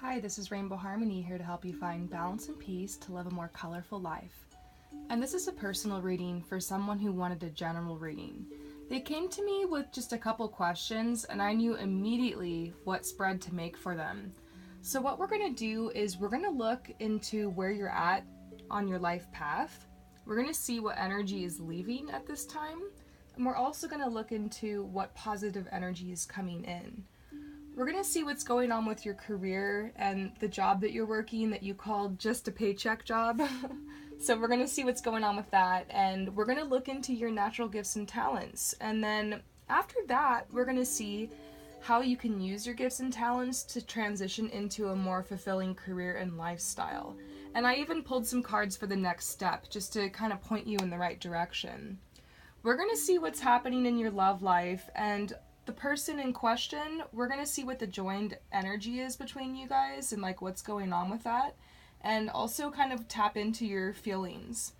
Hi, this is Rainbow Harmony here to help you find balance and peace to live a more colorful life. And this is a personal reading for someone who wanted a general reading. They came to me with just a couple questions and I knew immediately what spread to make for them. So what we're going to do is we're going to look into where you're at on your life path. We're going to see what energy is leaving at this time. And we're also going to look into what positive energy is coming in. We're going to see what's going on with your career and the job that you're working that you called just a paycheck job. So we're going to see what's going on with that, and we're going to look into your natural gifts and talents. And then after that, we're going to see how you can use your gifts and talents to transition into a more fulfilling career and lifestyle. And I even pulled some cards for the next step just to kind of point you in the right direction. We're going to see what's happening in your love life, and the person in question, we're going to see what the joined energy is between you guys and like what's going on with that, and also kind of tap into your feelings.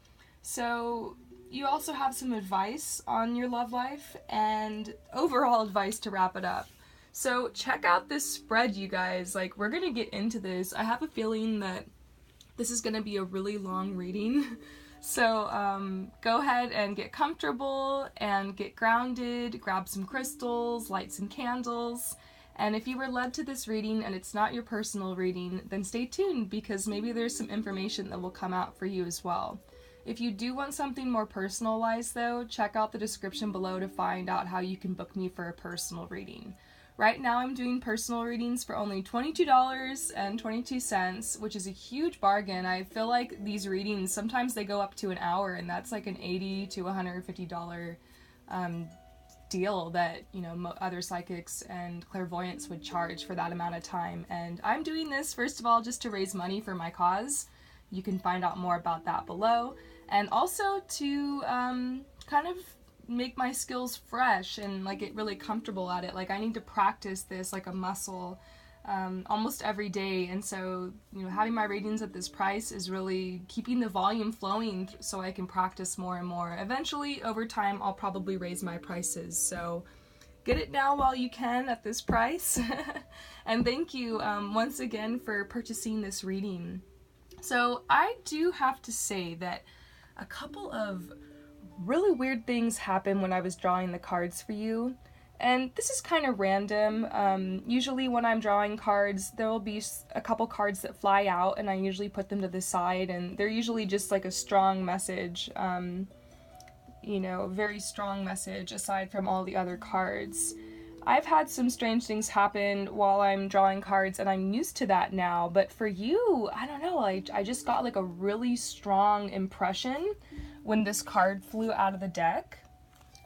So you also have some advice on your love life and overall advice to wrap it up. So check out this spread, you guys. Like, we're going to get into this. I have a feeling that this is going to be a really long reading. So go ahead and get comfortable and get grounded, grab some crystals, light some candles, and if you were led to this reading and it's not your personal reading, then stay tuned because maybe there's some information that will come out for you as well. If you do want something more personalized though, check out the description below to find out how you can book me for a personal reading. Right now I'm doing personal readings for only $22.22, which is a huge bargain. I feel like these readings, sometimes they go up to an hour, and that's like an $80 to $150 deal that, you know, other psychics and clairvoyants would charge for that amount of time. And I'm doing this, first of all, just to raise money for my cause. You can find out more about that below. And also to kind of make my skills fresh and like get really comfortable at it. Like, I need to practice this like a muscle almost every day, and so, you know, having my readings at this price is really keeping the volume flowing so I can practice more and more. Eventually, over time, I'll probably raise my prices, so get it now while you can at this price. And thank you once again for purchasing this reading. So I do have to say that a couple of really weird things happen when I was drawing the cards for you, and this is kind of random. Usually when I'm drawing cards, there will be a couple cards that fly out, and I usually put them to the side, and they're usually just like a strong message, you know, very strong message aside from all the other cards. I've had some strange things happen while I'm drawing cards, and I'm used to that now, but for you, I don't know, I just got like a really strong impression when this card flew out of the deck.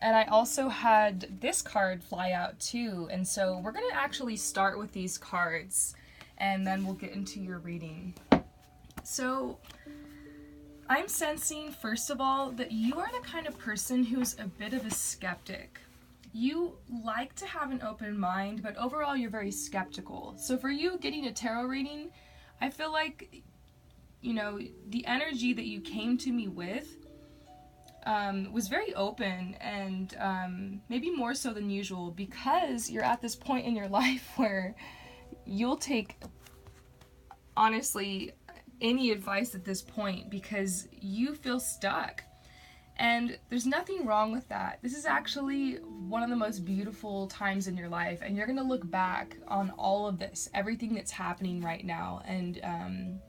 And I also had this card fly out too, and so we're going to actually start with these cards, and then we'll get into your reading. So I'm sensing, first of all, that you are the kind of person who's a bit of a skeptic. You like to have an open mind, but overall you're very skeptical. So for you getting a tarot reading, I feel like, you know, the energy that you came to me with was very open, and maybe more so than usual, because you're at this point in your life where you'll take, honestly, any advice at this point because you feel stuck. And there's nothing wrong with that. This is actually one of the most beautiful times in your life, and you're going to look back on all of this, everything that's happening right now, and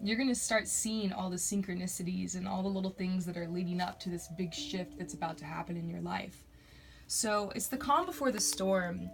you're going to start seeing all the synchronicities and all the little things that are leading up to this big shift that's about to happen in your life. So it's the calm before the storm.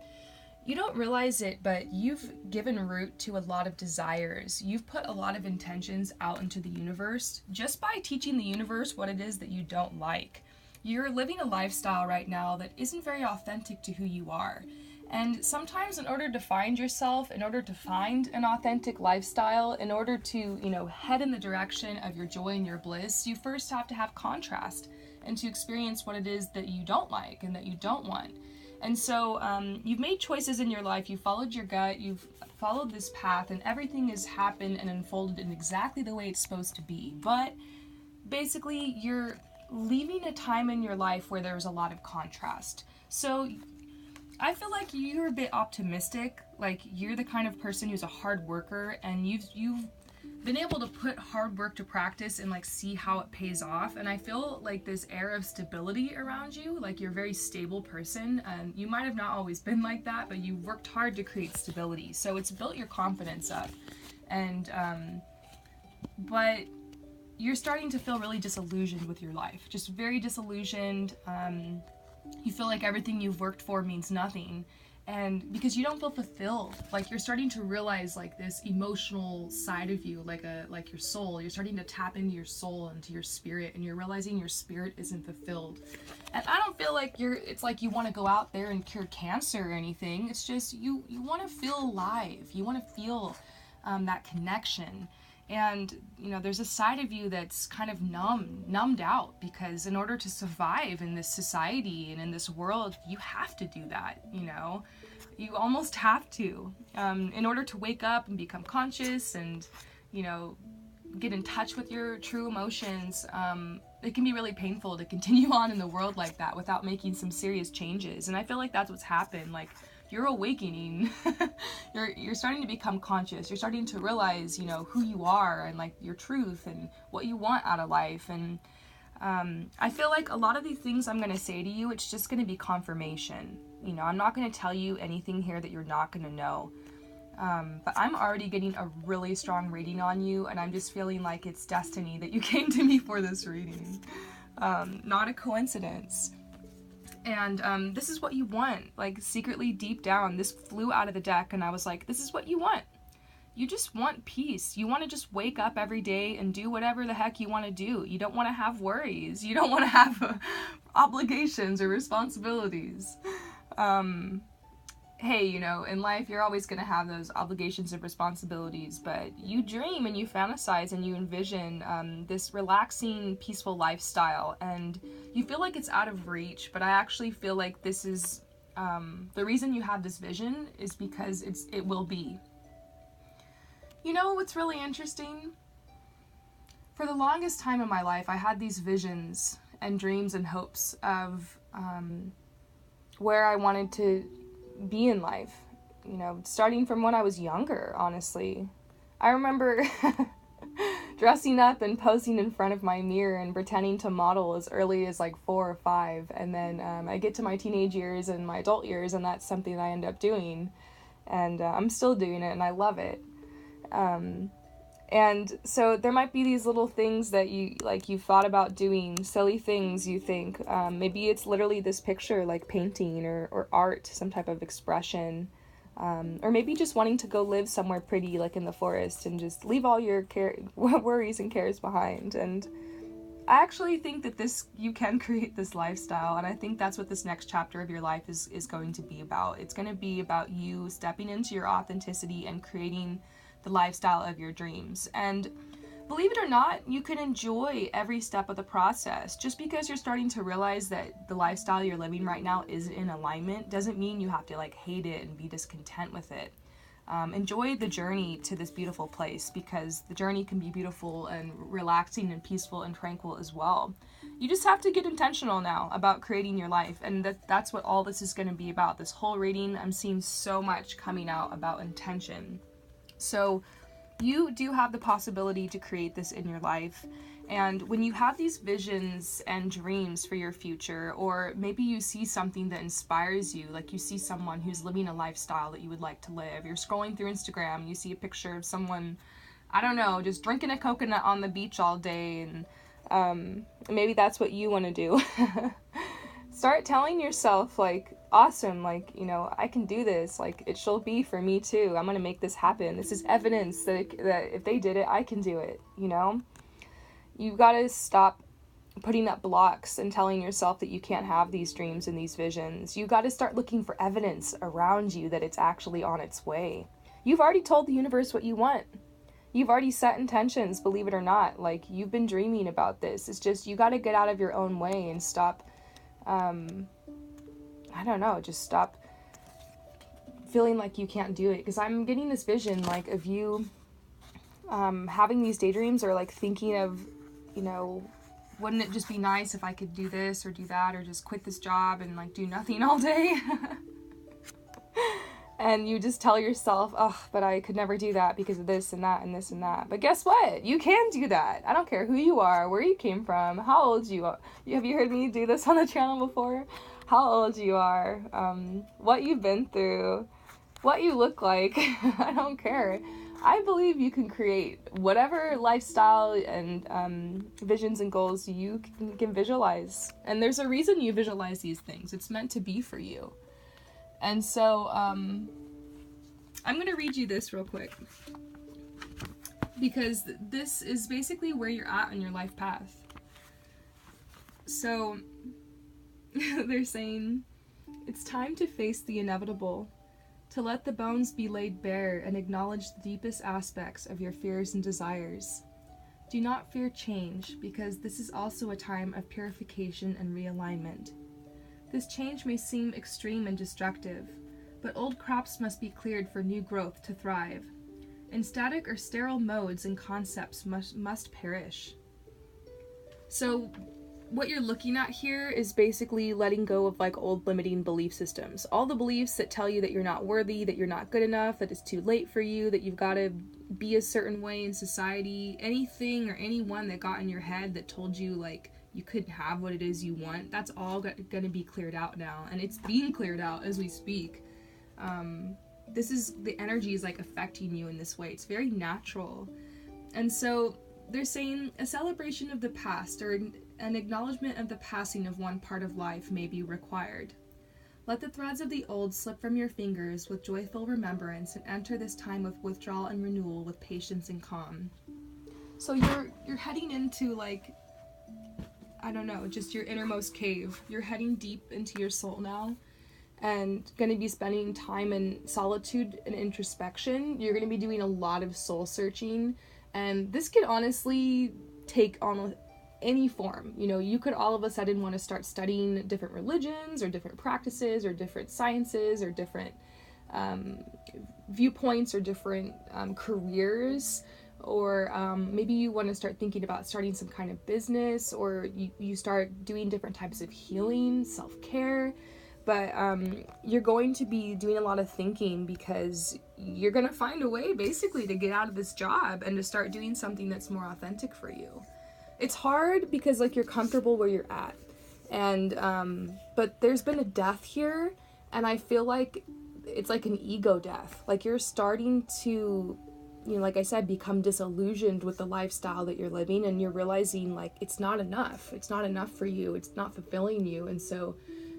You don't realize it, but you've given root to a lot of desires. You've put a lot of intentions out into the universe just by teaching the universe what it is that you don't like. You're living a lifestyle right now that isn't very authentic to who you are. And sometimes in order to find yourself, in order to find an authentic lifestyle, in order to, you know, head in the direction of your joy and your bliss, you first have to have contrast and to experience what it is that you don't like and that you don't want. And so you've made choices in your life, you followed your gut, you've followed this path, and everything has happened and unfolded in exactly the way it's supposed to be. But basically, you're leaving a time in your life where there's a lot of contrast. So I feel like you're a bit optimistic. like you're the kind of person who's a hard worker, and you've been able to put hard work to practice and like see how it pays off. And I feel like this air of stability around you, like you're a very stable person, and you might have not always been like that, but you worked hard to create stability, so it's built your confidence up. And but you're starting to feel really disillusioned with your life, just very disillusioned. You feel like everything you've worked for means nothing, and because you don't feel fulfilled, like you're starting to realize like this emotional side of you, like your soul. You're starting to tap into your soul, into your spirit, and you're realizing your spirit isn't fulfilled. And I don't feel like it's like you want to go out there and cure cancer or anything. It's just you want to feel alive. You want to feel that connection. And, you know, there's a side of you that's kind of numbed out, because in order to survive in this society and in this world, you have to do that, you know? You almost have to. In order to wake up and become conscious and, you know, get in touch with your true emotions, it can be really painful to continue on in the world like that without making some serious changes. And I feel like that's what's happened. Like, you're awakening. you're starting to become conscious. You're starting to realize, you know, who you are and like your truth and what you want out of life. And I feel like a lot of these things I'm going to say to you, it's just going to be confirmation. You know, I'm not going to tell you anything here that you're not going to know. But I'm already getting a really strong reading on you, and I'm just feeling like it's destiny that you came to me for this reading. Not a coincidence. And this is what you want. Like, secretly deep down, this flew out of the deck, and I was like, this is what you want. You just want peace. You want to just wake up every day and do whatever the heck you want to do. You don't want to have worries. You don't want to have obligations or responsibilities. Hey, you know, in life, you're always going to have those obligations and responsibilities, but you dream and you fantasize and you envision this relaxing, peaceful lifestyle, and you feel like it's out of reach, but I actually feel like this is, the reason you have this vision is because it will be. You know what's really interesting? For the longest time in my life, I had these visions and dreams and hopes of where I wanted to be in life, you know, starting from when I was younger, honestly. I remember dressing up and posing in front of my mirror and pretending to model as early as like 4 or 5, and then I get to my teenage years and my adult years, and that's something that I end up doing, and I'm still doing it, and I love it. And so there might be these little things that you've thought about doing, silly things you think. Maybe it's literally this picture, like painting or art, some type of expression. Or maybe just wanting to go live somewhere pretty, like in the forest, and just leave all your worries and cares behind. And I actually think that you can create this lifestyle, and I think that's what this next chapter of your life is going to be about. It's going to be about you stepping into your authenticity and creating the lifestyle of your dreams. And believe it or not, you can enjoy every step of the process. Just because you're starting to realize that the lifestyle you're living right now is in alignment doesn't mean you have to like hate it and be discontent with it. Enjoy the journey to this beautiful place, because the journey can be beautiful and relaxing and peaceful and tranquil as well. You just have to get intentional now about creating your life, and that's what all this is going to be about. This whole reading, I'm seeing so much coming out about intention. So you do have the possibility to create this in your life. And when you have these visions and dreams for your future, or maybe you see something that inspires you, like you see someone who's living a lifestyle that you would like to live. You're scrolling through Instagram and you see a picture of someone, I don't know, just drinking a coconut on the beach all day, and maybe that's what you want to do. Start telling yourself, like, awesome, like, you know, I can do this, like, it shall be for me too. I'm gonna make this happen. This is evidence that if they did it, I can do it, you know? You gotta stop putting up blocks and telling yourself that you can't have these dreams and these visions. You gotta start looking for evidence around you that it's actually on its way. You've already told the universe what you want. You've already set intentions, believe it or not. Like, you've been dreaming about this. It's just, you gotta get out of your own way and stop, I don't know, just stop feeling like you can't do it. Because I'm getting this vision, like, of you having these daydreams, or like thinking of, you know, wouldn't it just be nice if I could do this or do that, or just quit this job and like do nothing all day? And you just tell yourself, oh, but I could never do that because of this and that and this and that. But guess what? You can do that. I don't care who you are, where you came from, how old you are. Have you heard me do this on the channel before? How old you are, what you've been through, what you look like. I don't care. I believe you can create whatever lifestyle and visions and goals you can visualize. And there's a reason you visualize these things. It's meant to be for you. And so, I'm going to read you this real quick, because this is basically where you're at on your life path. So, they're saying, it's time to face the inevitable, to let the bones be laid bare and acknowledge the deepest aspects of your fears and desires. Do not fear change, because this is also a time of purification and realignment. This change may seem extreme and destructive, but old crops must be cleared for new growth to thrive. And static or sterile modes and concepts must perish. So what you're looking at here is basically letting go of like old limiting belief systems. All the beliefs that tell you that you're not worthy, that you're not good enough, that it's too late for you, that you've got to be a certain way in society, anything or anyone that got in your head that told you like you couldn't have what it is you want, that's all going to be cleared out now. And it's being cleared out as we speak. This is, the energy is like affecting you in this way. It's very natural. And so they're saying a celebration of the past or an acknowledgement of the passing of one part of life may be required. Let the threads of the old slip from your fingers with joyful remembrance and enter this time of withdrawal and renewal with patience and calm. So you're heading into like, I don't know, just your innermost cave. You're heading deep into your soul now and going to be spending time in solitude and introspection. You're going to be doing a lot of soul searching, and this could honestly take on any form. You know, you could all of a sudden want to start studying different religions or different practices or different sciences or different viewpoints or different careers. Or maybe you want to start thinking about starting some kind of business, or you start doing different types of healing, self-care. But you're going to be doing a lot of thinking because you're going to find a way basically to get out of this job and to start doing something that's more authentic for you. It's hard because like you're comfortable where you're at. And but there's been a death here, and I feel like it's like an ego death. Like you're starting to, you know, like I said, become disillusioned with the lifestyle that you're living, and you're realizing like it's not enough. It's not enough for you. It's not fulfilling you. And so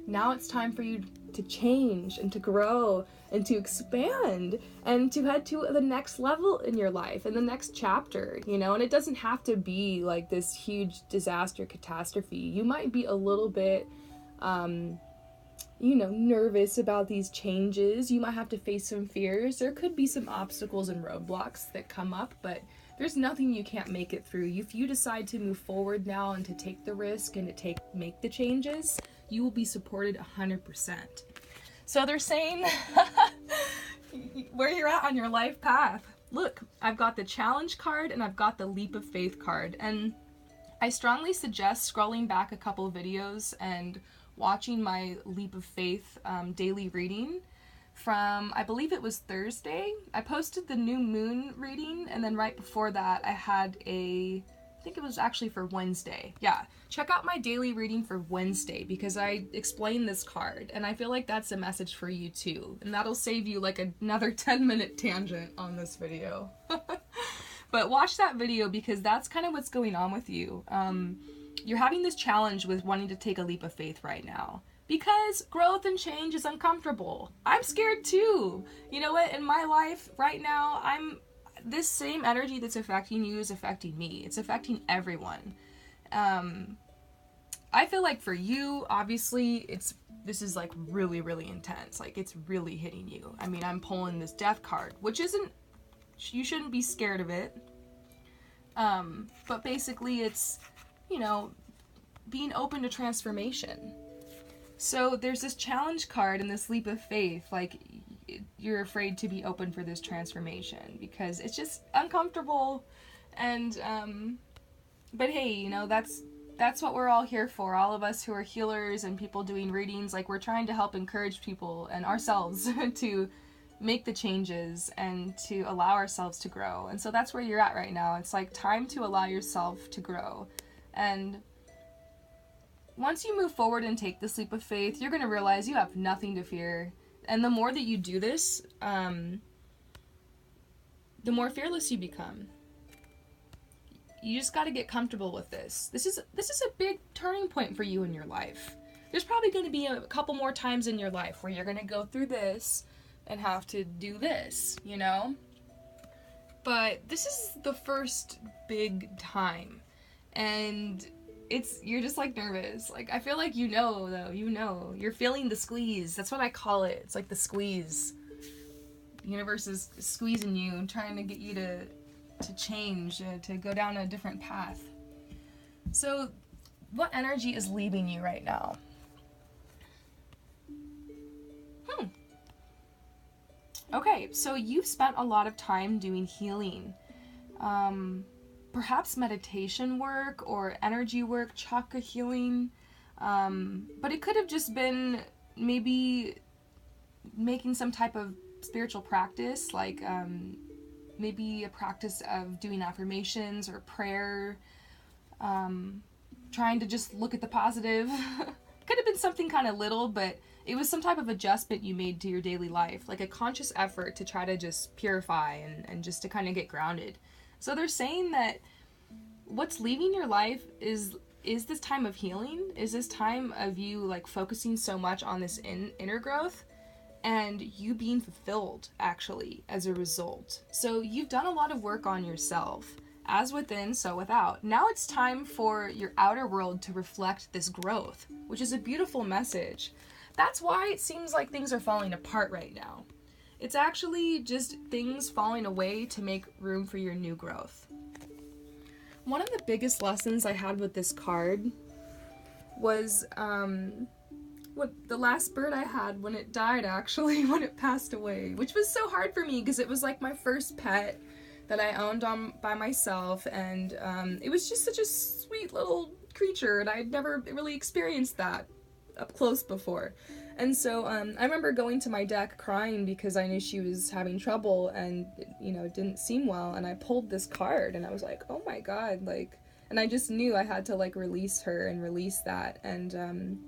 now it's time for you to change and to grow and to expand and to head to the next level in your life and the next chapter, you know. And it doesn't have to be like this huge disaster catastrophe. You might be a little bit you know, nervous about these changes. You might have to face some fears. There could be some obstacles and roadblocks that come up, but there's nothing you can't make it through. If you decide to move forward now and to take the risk and to make the changes, you will be supported 100%. So they're saying where you're at on your life path. Look, I've got the challenge card and I've got the leap of faith card. And I strongly suggest scrolling back a couple of videos and watching my leap of faith daily reading from, I believe it was Thursday. I posted the new moon reading, and then right before that I had I think it was actually for Wednesday. Yeah, check out my daily reading for Wednesday because I explained this card, and I feel like that's a message for you too, and that'll save you like another 10-minute tangent on this video. But watch that video because that's kind of what's going on with you. You're having this challenge with wanting to take a leap of faith right now because growth and change is uncomfortable. I'm scared too. You know what? In my life right now, this same energy that's affecting you is affecting me. It's affecting everyone. I feel like for you, obviously, this is like really, really intense. Like it's really hitting you. I mean, I'm pulling this death card, which you shouldn't be scared of it. But basically it's, you know, being open to transformation. So there's this challenge card and this leap of faith, like you're afraid to be open for this transformation because it's just uncomfortable. And but hey, you know, that's what we're all here for. All of us who are healers and people doing readings, like we're trying to help encourage people and ourselves to make the changes and to allow ourselves to grow. And so that's where you're at right now. It's like time to allow yourself to grow. And once you move forward and take this leap of faith, you're going to realize you have nothing to fear. And the more that you do this, the more fearless you become. You just got to get comfortable with this. This is a big turning point for you in your life. There's probably going to be a couple more times in your life where you're going to go through this and have to do this, you know? But this is the first big time. And you're just like nervous. Like, I feel like though, you're feeling the squeeze. That's what I call it. It's like the squeeze. The universe is squeezing you and trying to get you to change, to go down a different path. So what energy is leaving you right now? Okay, so you've spent a lot of time doing healing. Perhaps meditation work or energy work, chakra healing. But it could have just been maybe making some type of spiritual practice, like maybe a practice of doing affirmations or prayer, trying to just look at the positive. Could have been something kind of little, but it was some type of adjustment you made to your daily life, like a conscious effort to try to just purify and just to kind of get grounded. So they're saying that what's leaving your life is this time of healing, is this time of you like focusing so much on this inner growth and you being fulfilled actually as a result. So you've done a lot of work on yourself, as within, so without. Now it's time for your outer world to reflect this growth, which is a beautiful message. That's why it seems like things are falling apart right now. It's actually just things falling away to make room for your new growth. One of the biggest lessons I had with this card was what the last bird I had when it died, actually, when it passed away, which was so hard for me because it was like my first pet that I owned by myself, and it was just such a sweet little creature, and I'd never really experienced that up close before. And so I remember going to my deck crying because I knew she was having trouble and, you know, it didn't seem well, and I pulled this card and I was like, oh my god, like, and I just knew I had to like release her and release that. And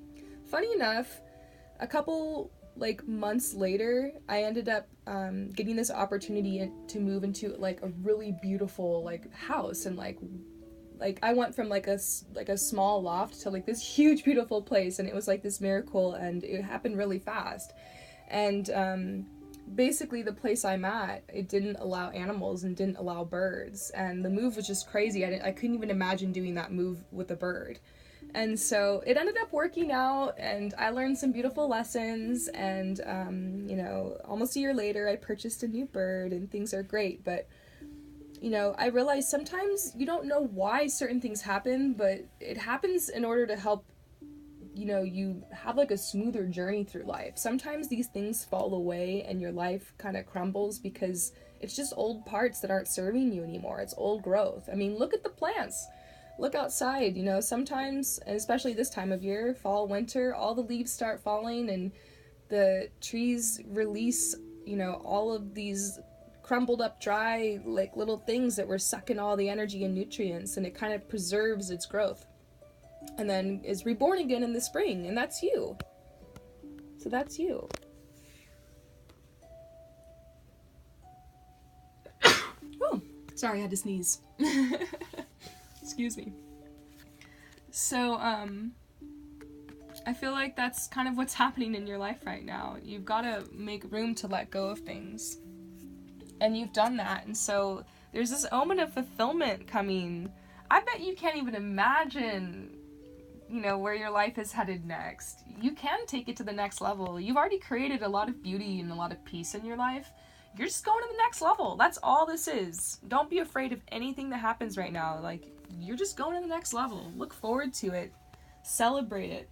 funny enough, a couple like months later, I ended up getting this opportunity to move into like a really beautiful like house, and like I went from like a small loft to like this huge beautiful place, and it was like this miracle, and it happened really fast. And basically the place I'm at, it didn't allow animals and didn't allow birds, and the move was just crazy. I couldn't even imagine doing that move with a bird. And so it ended up working out, and I learned some beautiful lessons, and you know, almost a year later I purchased a new bird and things are great. But you know, I realized sometimes you don't know why certain things happen, but it happens in order to help, you know, you have like a smoother journey through life. Sometimes these things fall away and your life kind of crumbles because it's just old parts that aren't serving you anymore. It's old growth. I mean, look at the plants. Look outside, you know, sometimes, and especially this time of year, fall, winter, all the leaves start falling and the trees release, you know, all of these crumbled up dry like little things that were sucking all the energy and nutrients, and it kind of preserves its growth and then is reborn again in the spring, and that's you. So that's you. Oh, sorry, I had to sneeze. Excuse me. So I feel like that's kind of what's happening in your life right now. You've got to make room to let go of things. And you've done that, and so there's this omen of fulfillment coming. I bet you can't even imagine, you know, where your life is headed next. You can take it to the next level. You've already created a lot of beauty and a lot of peace in your life. You're just going to the next level. That's all this is. Don't be afraid of anything that happens right now. Like, you're just going to the next level. Look forward to it. Celebrate it.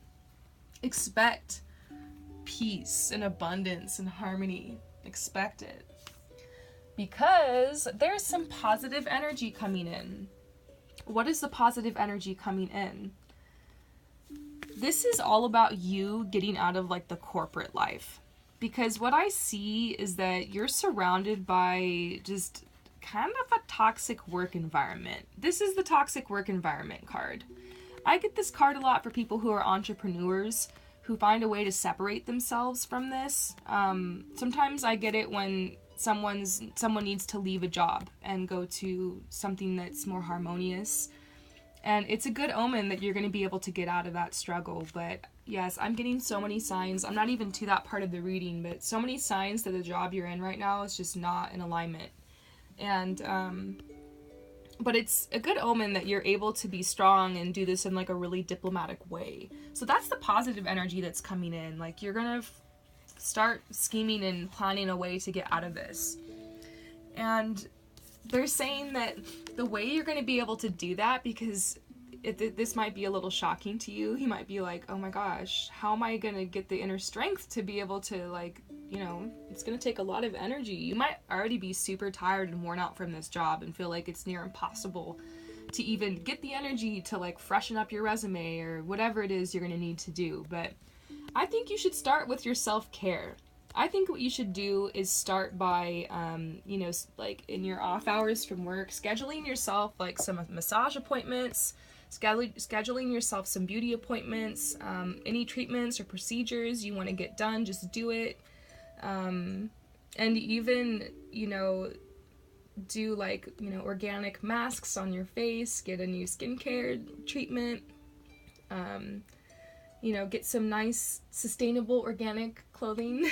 Expect peace and abundance and harmony. Expect it. Because there's some positive energy coming in. What is the positive energy coming in? This is all about you getting out of like the corporate life. because what I see is that you're surrounded by just kind of a toxic work environment. This is the toxic work environment card. I get this card a lot for people who are entrepreneurs who find a way to separate themselves from this. Sometimes I get it when someone needs to leave a job and go to something that's more harmonious. And it's a good omen that you're going to be able to get out of that struggle. But yes, I'm getting so many signs. I'm not even to that part of the reading, but so many signs that the job you're in right now is just not in alignment. And, but it's a good omen that you're able to be strong and do this in like a really diplomatic way. So that's the positive energy that's coming in. Like you're going to start scheming and planning a way to get out of this. And they're saying that the way you're going to be able to do that, because this might be a little shocking to you. He might be like, oh my gosh, how am I going to get the inner strength to be able to, like, you know, it's going to take a lot of energy. You might already be super tired and worn out from this job and feel like it's near impossible to even get the energy to like freshen up your resume or whatever it is you're going to need to do. But I think you should start with your self-care. I think what you should do is start by, you know, like in your off hours from work, scheduling yourself like some massage appointments, scheduling yourself some beauty appointments, any treatments or procedures you want to get done, just do it. And even, you know, do like, you know, organic masks on your face, get a new skincare treatment, you know, get some nice, sustainable, organic clothing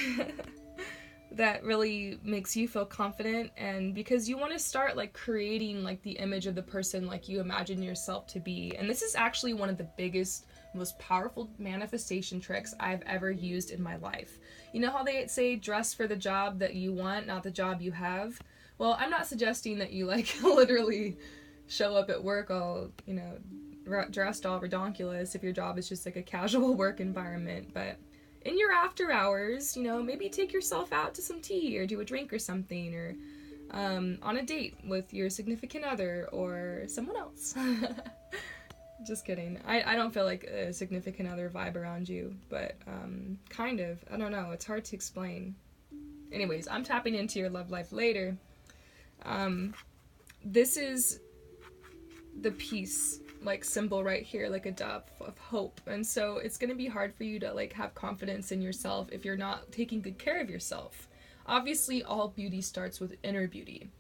that really makes you feel confident. And because you want to start like creating like the image of the person like you imagine yourself to be. And this is actually one of the biggest, most powerful manifestation tricks I've ever used in my life. You know how they say dress for the job that you want, not the job you have? Well, I'm not suggesting that you like literally show up at work all, you know, dressed all redonkulous if your job is just like a casual work environment. But in your after hours, you know, maybe take yourself out to some tea or do a drink or something, or on a date with your significant other or someone else. Just kidding. I don't feel like a significant other vibe around you, but kind of. I don't know. It's hard to explain. Anyways, I'm tapping into your love life later. This is the peace like symbol right here, like a dove of hope. And so it's going to be hard for you to like have confidence in yourself if you're not taking good care of yourself. Obviously, all beauty starts with inner beauty.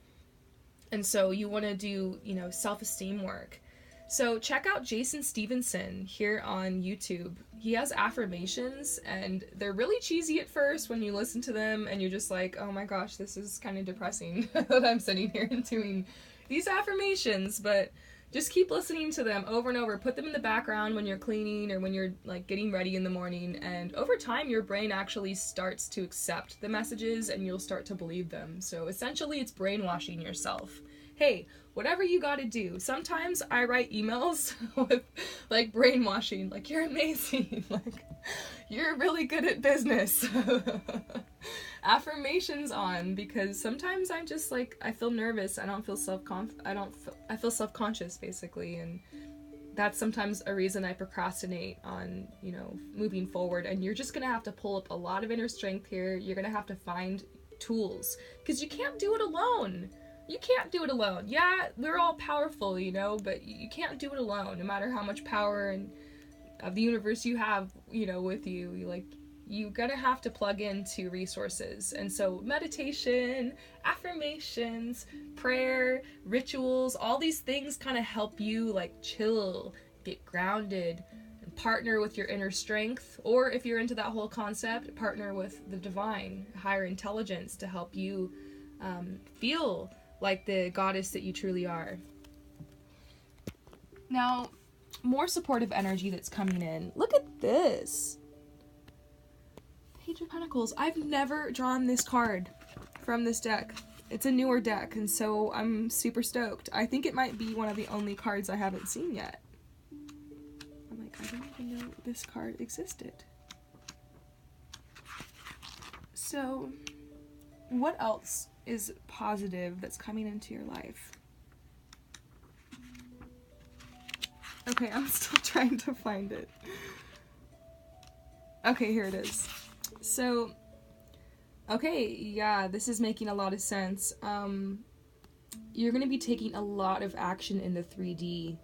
And so you want to do, you know, self-esteem work. So check out Jason Stevenson here on YouTube. He has affirmations and they're really cheesy at first when you listen to them and you're just like, oh my gosh, this is kind of depressing that I'm sitting here and doing these affirmations, but just keep listening to them over and over. Put them in the background when you're cleaning or when you're like getting ready in the morning, and over time your brain actually starts to accept the messages and you'll start to believe them. So essentially it's brainwashing yourself. Hey, whatever you gotta do. Sometimes I write emails with like brainwashing, like you're amazing, like you're really good at business. Affirmations on, because sometimes I'm just like, I feel nervous. I feel self-conscious basically, and that's sometimes a reason I procrastinate on, you know, moving forward. And you're just gonna have to pull up a lot of inner strength here. You're gonna have to find tools, because you can't do it alone. You can't do it alone. Yeah, we're all powerful, you know, but you can't do it alone, no matter how much power and of the universe you have, you know, with you. You're gonna have to plug into resources. And so meditation, affirmations, prayer, rituals, all these things kind of help you like chill, get grounded, and partner with your inner strength. Or if you're into that whole concept, partner with the divine, higher intelligence to help you feel like the goddess that you truly are. Now, more supportive energy that's coming in. Look at this. Page of Pentacles. I've never drawn this card from this deck. It's a newer deck, and so I'm super stoked. I think it might be one of the only cards I haven't seen yet. I'm like, I didn't even know this card existed. So, what else is positive that's coming into your life? Okay, I'm still trying to find it. Okay, here it is. So, Okay, yeah, this is making a lot of sense. You're going to be taking a lot of action in the 3D.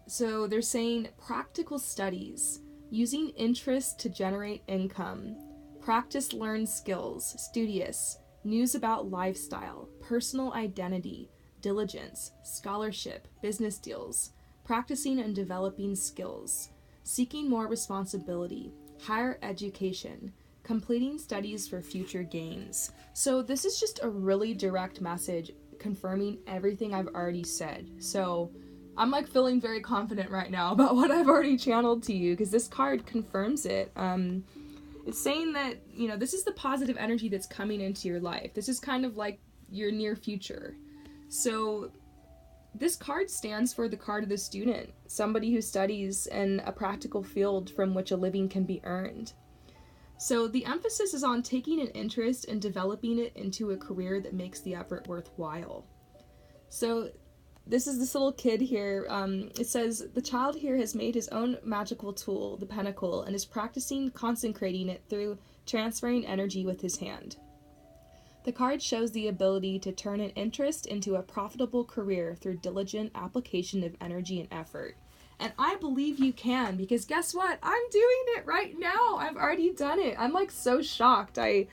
So they're saying practical studies, using interest to generate income, practice learn skills, studious, news about lifestyle, personal identity, diligence, scholarship, business deals, practicing and developing skills, seeking more responsibility, higher education, completing studies for future gains. So this is just a really direct message confirming everything I've already said. So I'm like feeling very confident right now about what I've already channeled to you because this card confirms it. It's saying that, you know, this is the positive energy that's coming into your life. This is kind of like your near future. So this card stands for the card of the student, somebody who studies in a practical field from which a living can be earned. So the emphasis is on taking an interest and developing it into a career that makes the effort worthwhile. So this is this little kid here. It says, the child here has made his own magical tool, the pentacle, and is practicing consecrating it through transferring energy with his hand. The card shows the ability to turn an interest into a profitable career through diligent application of energy and effort. And I believe you can, because guess what? I'm doing it right now. I've already done it. I'm like so shocked. I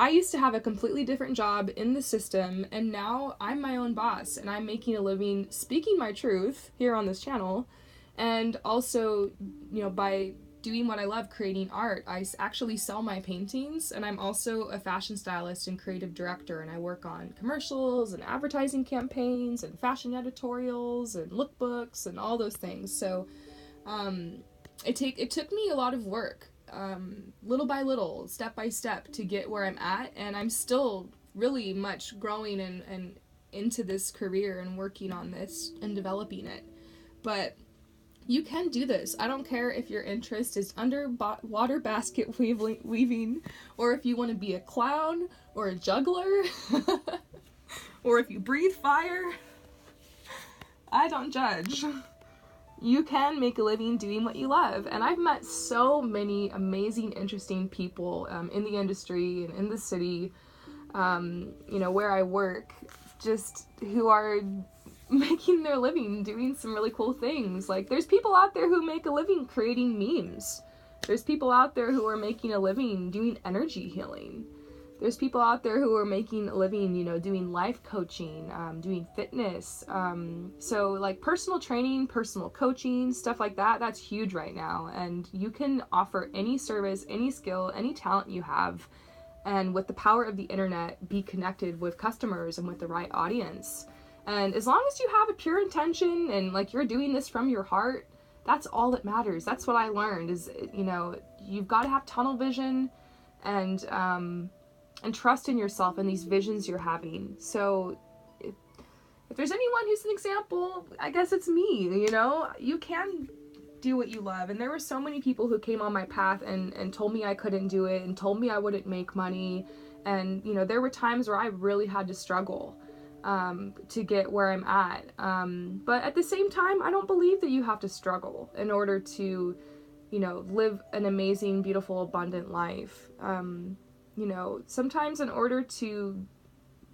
used to have a completely different job in the system, and now I'm my own boss, and I'm making a living speaking my truth here on this channel, and also, you know, by doing what I love, creating art. I actually sell my paintings, and I'm also a fashion stylist and creative director, and I work on commercials and advertising campaigns and fashion editorials and lookbooks and all those things. So it took me a lot of work, little by little, step by step, to get where I'm at, and I'm still really much growing and into this career and working on this and developing it. But you can do this. I don't care if your interest is underwater basket weaving, or if you want to be a clown or a juggler, or if you breathe fire. I don't judge. You can make a living doing what you love. And I've met so many amazing, interesting people in the industry and in the city, you know, where I work, just who are making their living doing some really cool things. Like, there's people out there who make a living creating memes. There's people out there who are making a living doing energy healing. There's people out there who are making a living, you know, doing life coaching, doing fitness. So like personal training, personal coaching, stuff like that, that's huge right now. And you can offer any service, any skill, any talent you have, and with the power of the internet, be connected with customers and with the right audience. And as long as you have a pure intention and like you're doing this from your heart, that's all that matters. That's what I learned is, you know, you've got to have tunnel vision and trust in yourself and these visions you're having. So if there's anyone who's an example, I guess it's me. You know, you can do what you love. And there were so many people who came on my path and told me I couldn't do it and told me I wouldn't make money. And, you know, there were times where I really had to struggle to get where I'm at. But at the same time, I don't believe that you have to struggle in order to, you know, live an amazing, beautiful, abundant life. You know, sometimes in order to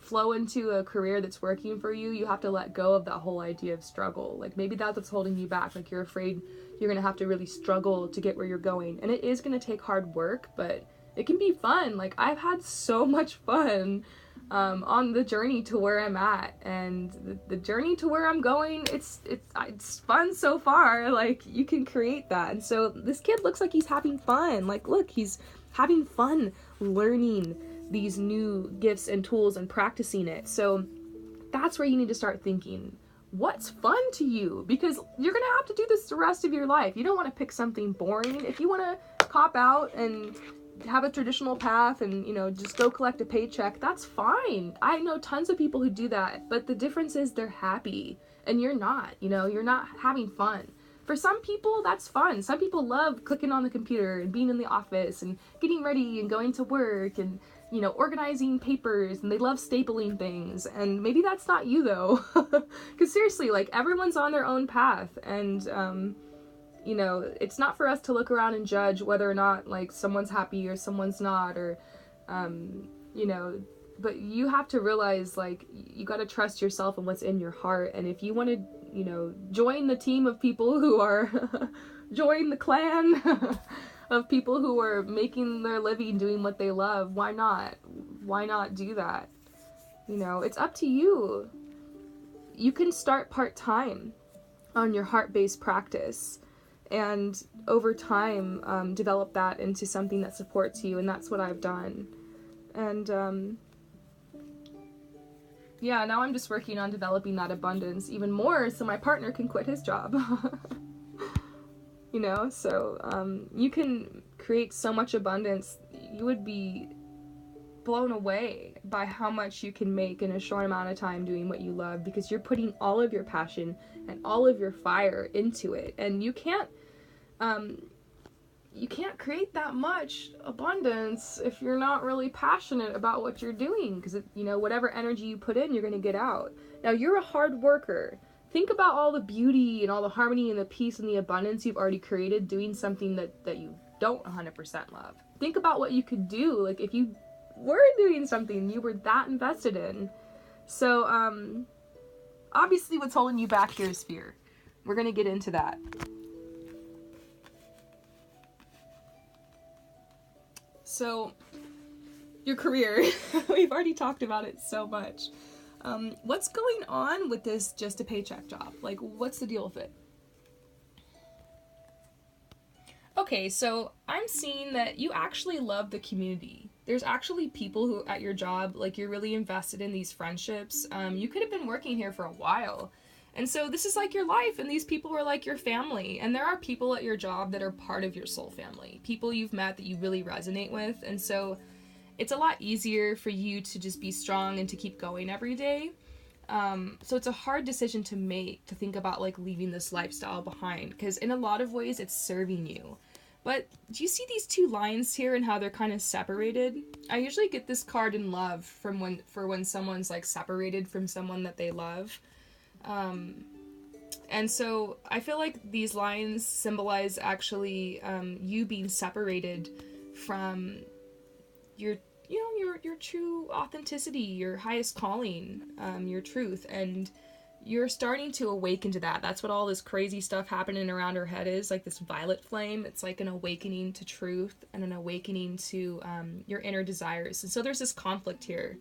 flow into a career that's working for you, you have to let go of that whole idea of struggle. Like, maybe that's what's holding you back. Like, you're afraid you're going to have to really struggle to get where you're going. And it is going to take hard work, but it can be fun. Like, I've had so much fun on the journey to where I'm at, and the journey to where I'm going, it's fun so far. Like, you can create that. And so this kid looks like he's having fun. Like, look, he's having fun learning these new gifts and tools and practicing it. So that's where you need to start thinking, what's fun to you? Because you're gonna have to do this the rest of your life. You don't want to pick something boring. If you want to cop out and have a traditional path and, you know, just go collect a paycheck, that's fine. I know tons of people who do that, but the difference is they're happy and you're not. You know, you're not having fun. For some people, that's fun. Some people love clicking on the computer and being in the office and getting ready and going to work and, you know, organizing papers, and they love stapling things. And maybe that's not you, though. Because seriously, like, everyone's on their own path. And, you know, it's not for us to look around and judge whether or not, like, someone's happy or someone's not, or you know, but you have to realize, like, you got to trust yourself and what's in your heart. And if you want to, you know, join the team of people who are, join the clan of people who are making their living doing what they love, why not? Why not do that? You know, it's up to you. You can start part-time on your heart-based practice, and over time develop that into something that supports you, and that's what I've done. And yeah, now I'm just working on developing that abundance even more so my partner can quit his job. You know, so you can create so much abundance. You would be blown away by how much you can make in a short amount of time doing what you love, because you're putting all of your passion and all of your fire into it. And you can't create that much abundance if you're not really passionate about what you're doing, because, you know, whatever energy you put in, you're going to get out. Now, you're a hard worker. Think about all the beauty and all the harmony and the peace and the abundance you've already created doing something that you don't 100% love. Think about what you could do, like, if you were doing something you were that invested in. So, obviously what's holding you back here is fear. We're going to get into that. So, your career, we've already talked about it so much. What's going on with this just a paycheck job? Like, what's the deal with it? Okay, so I'm seeing that you actually love the community. There's actually people who at your job, like, you're really invested in these friendships. You could have been working here for a while. And so this is like your life, and these people are like your family. And there are people at your job that are part of your soul family. People you've met that you really resonate with. And so it's a lot easier for you to just be strong and to keep going every day. So it's a hard decision to make, to think about, like, leaving this lifestyle behind, because in a lot of ways it's serving you. But do you see these two lines here and how they're kind of separated? I usually get this card in love for when someone's, like, separated from someone that they love. And so I feel like these lines symbolize actually you being separated from your true authenticity, your highest calling, your truth, and you're starting to awaken to that. That's what all this crazy stuff happening around our head is, like this violet flame. It's like an awakening to truth and an awakening to your inner desires. And so there's this conflict here.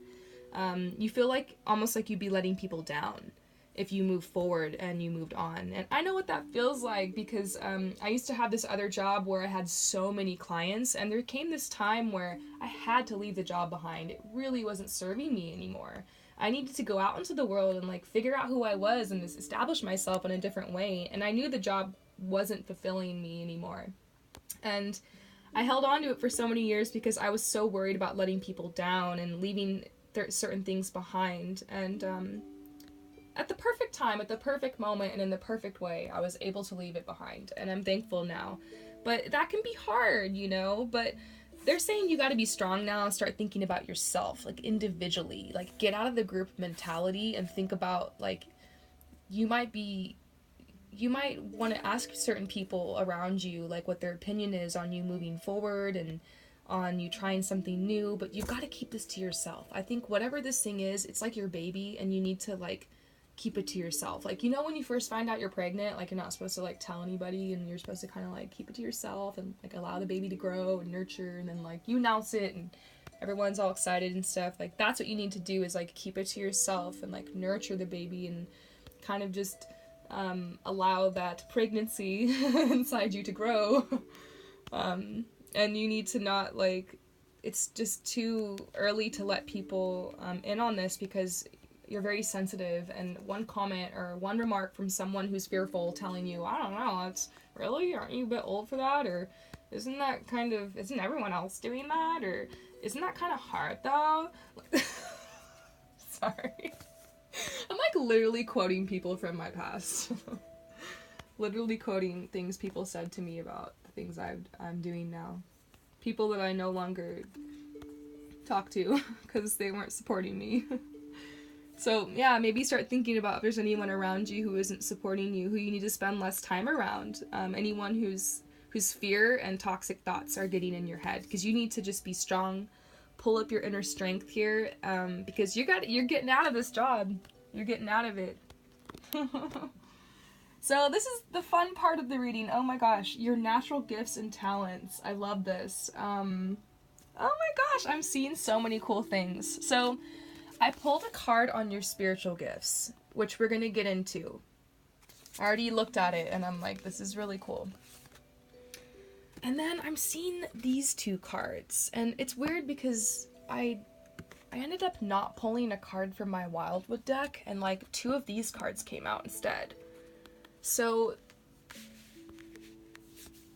You feel like almost like you'd be letting people down if you move forward and you moved on. And I know what that feels like, because I used to have this other job where I had so many clients, and there came this time where I had to leave the job behind. It really wasn't serving me anymore. I needed to go out into the world and, like, figure out who I was and establish myself in a different way. And I knew the job wasn't fulfilling me anymore. And I held on to it for so many years because I was so worried about letting people down and leaving certain things behind. And at the perfect time, at the perfect moment, and in the perfect way, I was able to leave it behind. And I'm thankful now. But that can be hard, you know? But they're saying you got to be strong now and start thinking about yourself, like, individually. Like, get out of the group mentality and think about, like, you might want to ask certain people around you, like, what their opinion is on you moving forward and on you trying something new, but you've got to keep this to yourself. I think whatever this thing is, it's like your baby, and you need to, like, keep it to yourself. Like, you know, when you first find out you're pregnant, like, you're not supposed to, like, tell anybody, and you're supposed to kind of, like, keep it to yourself and, like, allow the baby to grow and nurture, and then, like, you announce it and everyone's all excited and stuff. Like, that's what you need to do, is, like, keep it to yourself and, like, nurture the baby and kind of just allow that pregnancy inside you to grow. And you need to not, like, it's just too early to let people in on this, because you're very sensitive, and one comment or one remark from someone who's fearful telling you, I don't know, it's really, aren't you a bit old for that, or isn't everyone else doing that, or isn't that kind of hard though? Sorry. I'm, like, literally quoting people from my past. Literally quoting things people said to me about the things I'm doing now. People that I no longer talk to because they weren't supporting me. So, yeah, maybe start thinking about if there's anyone around you who isn't supporting you, who you need to spend less time around. Anyone whose fear and toxic thoughts are getting in your head, because you need to just be strong, pull up your inner strength here, because you're getting out of this job. You're getting out of it. So this is the fun part of the reading. Oh my gosh, your natural gifts and talents. I love this. Oh my gosh, I'm seeing so many cool things. So I pulled a card on your spiritual gifts, which we're going to get into. I already looked at it and I'm like, this is really cool. And then I'm seeing these two cards, and it's weird because I ended up not pulling a card from my Wildwood deck, and like two of these cards came out instead. So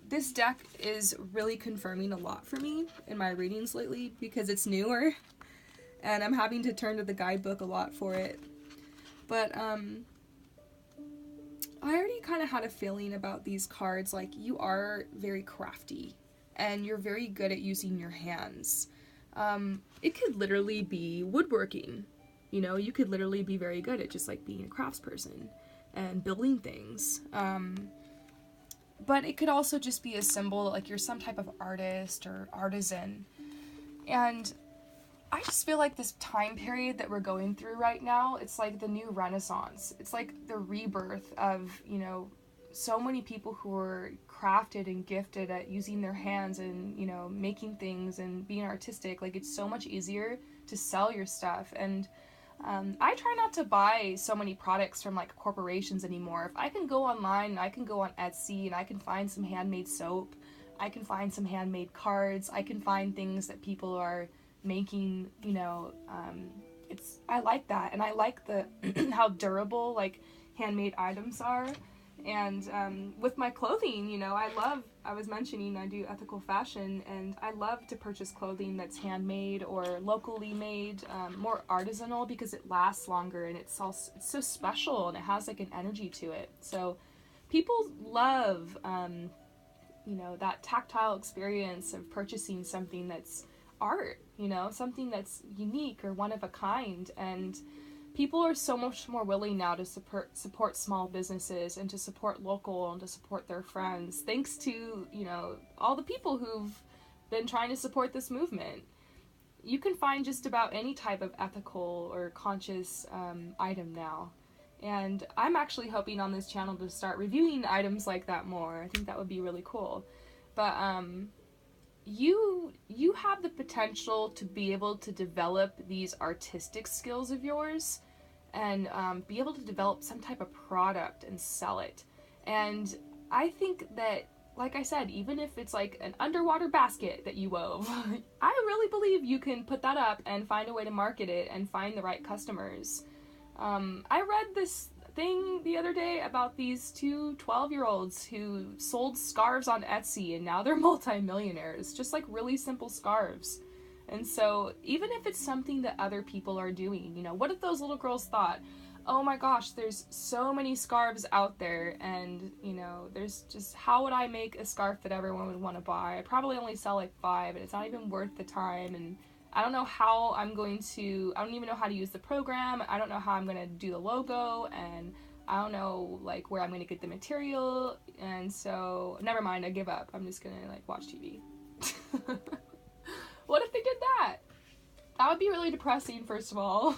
this deck is really confirming a lot for me in my readings lately because it's newer and I'm having to turn to the guidebook a lot for it. But I already kind of had a feeling about these cards. Like, you are very crafty and you're very good at using your hands. It could literally be woodworking. You know, you could literally be very good at just like being a craftsperson and building things. But it could also just be a symbol, like you're some type of artist or artisan. And I just feel like this time period that we're going through right now, it's like the new Renaissance. It's like the rebirth of, you know, so many people who are crafted and gifted at using their hands and, you know, making things and being artistic. Like, it's so much easier to sell your stuff. And I try not to buy so many products from like corporations anymore. If I can go online, I can go on Etsy and I can find some handmade soap, I can find some handmade cards, I can find things that people are making, you know, I like that. And I like the how durable like handmade items are. And with my clothing, you know, I was mentioning I do ethical fashion, and I love to purchase clothing that's handmade or locally made, more artisanal, because it lasts longer and it's so special and it has like an energy to it. So people love, you know, that tactile experience of purchasing something that's art, you know, something that's unique or one of a kind. And people are so much more willing now to support small businesses and to support local and to support their friends, thanks to, you know, all the people who've been trying to support this movement. You can find just about any type of ethical or conscious item now. And I'm actually hoping on this channel to start reviewing items like that more. I think that would be really cool. But you have the potential to be able to develop these artistic skills of yours and be able to develop some type of product and sell it. And I think that, like I said, even if it's like an underwater basket that you wove, I really believe you can put that up and find a way to market it and find the right customers. I read this thing the other day about these two 12-year-olds who sold scarves on Etsy, and now they're multi-millionaires, just like really simple scarves. And so even if it's something that other people are doing, you know, what if those little girls thought, oh my gosh, there's so many scarves out there, and, you know, there's just, how would I make a scarf that everyone would want to buy? I probably only sell like 5, and it's not even worth the time, and I don't know how I don't even know how to use the program, I don't know how I'm going to do the logo, and I don't know, like, where I'm going to get the material, and so, never mind, I give up. I'm just going to, like, watch TV. What if they did that? That would be really depressing, first of all.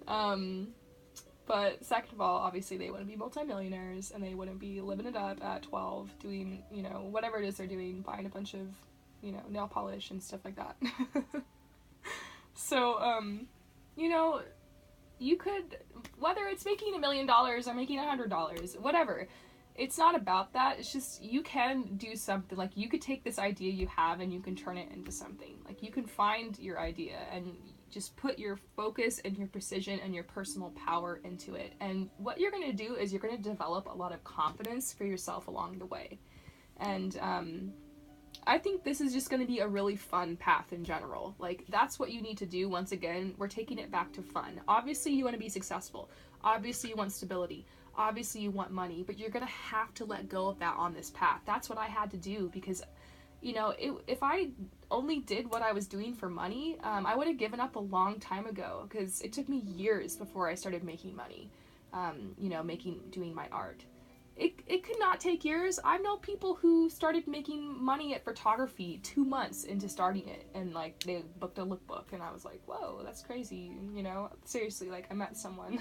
But second of all, obviously they wouldn't be multimillionaires, and they wouldn't be living it up at 12, doing, you know, whatever it is they're doing, buying a bunch of, you know, nail polish and stuff like that. So, you know, you could, whether it's making $1 million or making $100, whatever, it's not about that. It's just, you can do something. Like, you could take this idea you have and you can turn it into something. Like, you can find your idea and just put your focus and your precision and your personal power into it. And what you're going to do is you're going to develop a lot of confidence for yourself along the way. And I think this is just going to be a really fun path in general. Like, that's what you need to do. Once again, we're taking it back to fun. Obviously, you want to be successful. Obviously, you want stability. Obviously, you want money. But you're going to have to let go of that on this path. That's what I had to do, because, you know, if I only did what I was doing for money, I would have given up a long time ago, because it took me years before I started making money, you know, doing my art. it could not take years. I know people who started making money at photography 2 months into starting it, and like they booked a lookbook, and I was like, whoa, that's crazy, you know? Seriously, like I met someone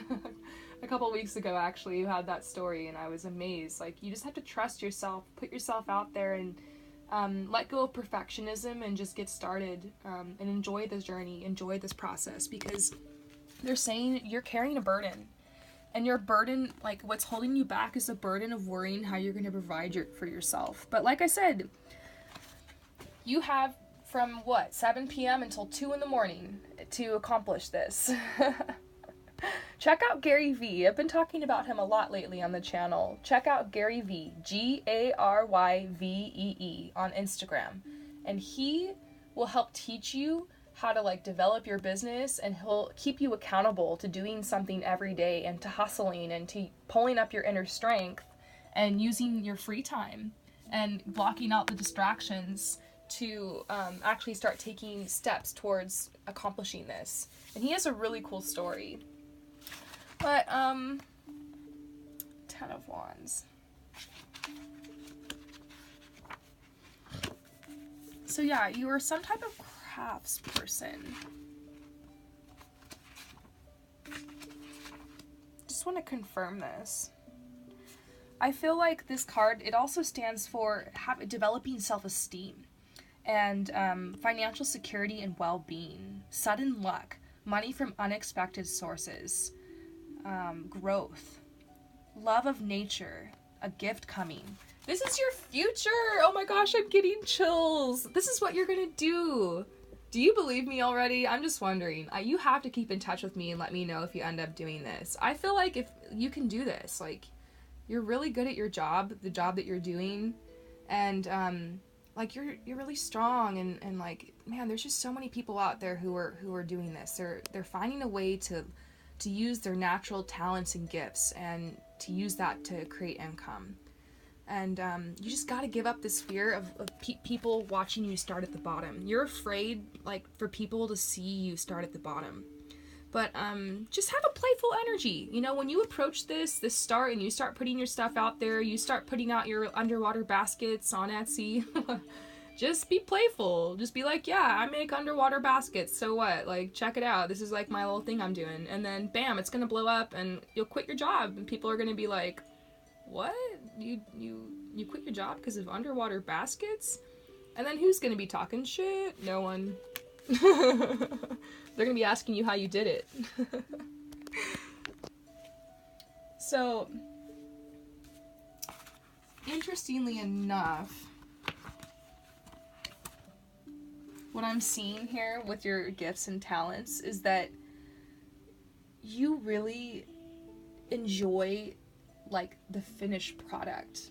a couple weeks ago actually who had that story, and I was amazed. Like, you just have to trust yourself, put yourself out there, and let go of perfectionism and just get started, and enjoy this journey, enjoy this process, because they're saying you're carrying a burden. And your burden, like what's holding you back is the burden of worrying how you're going to provide for yourself. But like I said, you have from 7 p.m. until 2 in the morning to accomplish this. Check out Gary Vee. I've been talking about him a lot lately on the channel. Check out Gary Vee, GaryVee on Instagram. And he will help teach you how to like develop your business, and he'll keep you accountable to doing something every day, and to hustling, and to pulling up your inner strength, and using your free time and blocking out the distractions to actually start taking steps towards accomplishing this. And he has a really cool story. But 10 of Wands. So yeah, you are some type of crafts person. Just want to confirm this. I feel like this card, it also stands for developing self-esteem and financial security and well-being, sudden luck, money from unexpected sources, growth, love of nature, a gift coming. This is your future. Oh my gosh, I'm getting chills. This is what you're gonna do. Do you believe me already? I'm just wondering. You have to keep in touch with me and let me know if you end up doing this. I feel like if you can do this, like, you're really good at your job, the job that you're doing, and like you're really strong, and like, man, there's just so many people out there who are doing this. They're finding a way to use their natural talents and gifts, and to use that to create income. And you just got to give up this fear of people watching you start at the bottom. You're afraid, like, for people to see you start at the bottom. But just have a playful energy. You know, when you approach this start, and you start putting your stuff out there, you start putting out your underwater baskets on Etsy, just be playful. Just be like, yeah, I make underwater baskets, so what? Like, check it out. This is like my little thing I'm doing. And then, bam, it's going to blow up, and you'll quit your job, and people are going to be like, what? You quit your job because of underwater baskets? And then who's gonna be talking shit? No one. They're gonna be asking you how you did it. So, interestingly enough, what I'm seeing here with your gifts and talents is that you really enjoy, like, the finished product.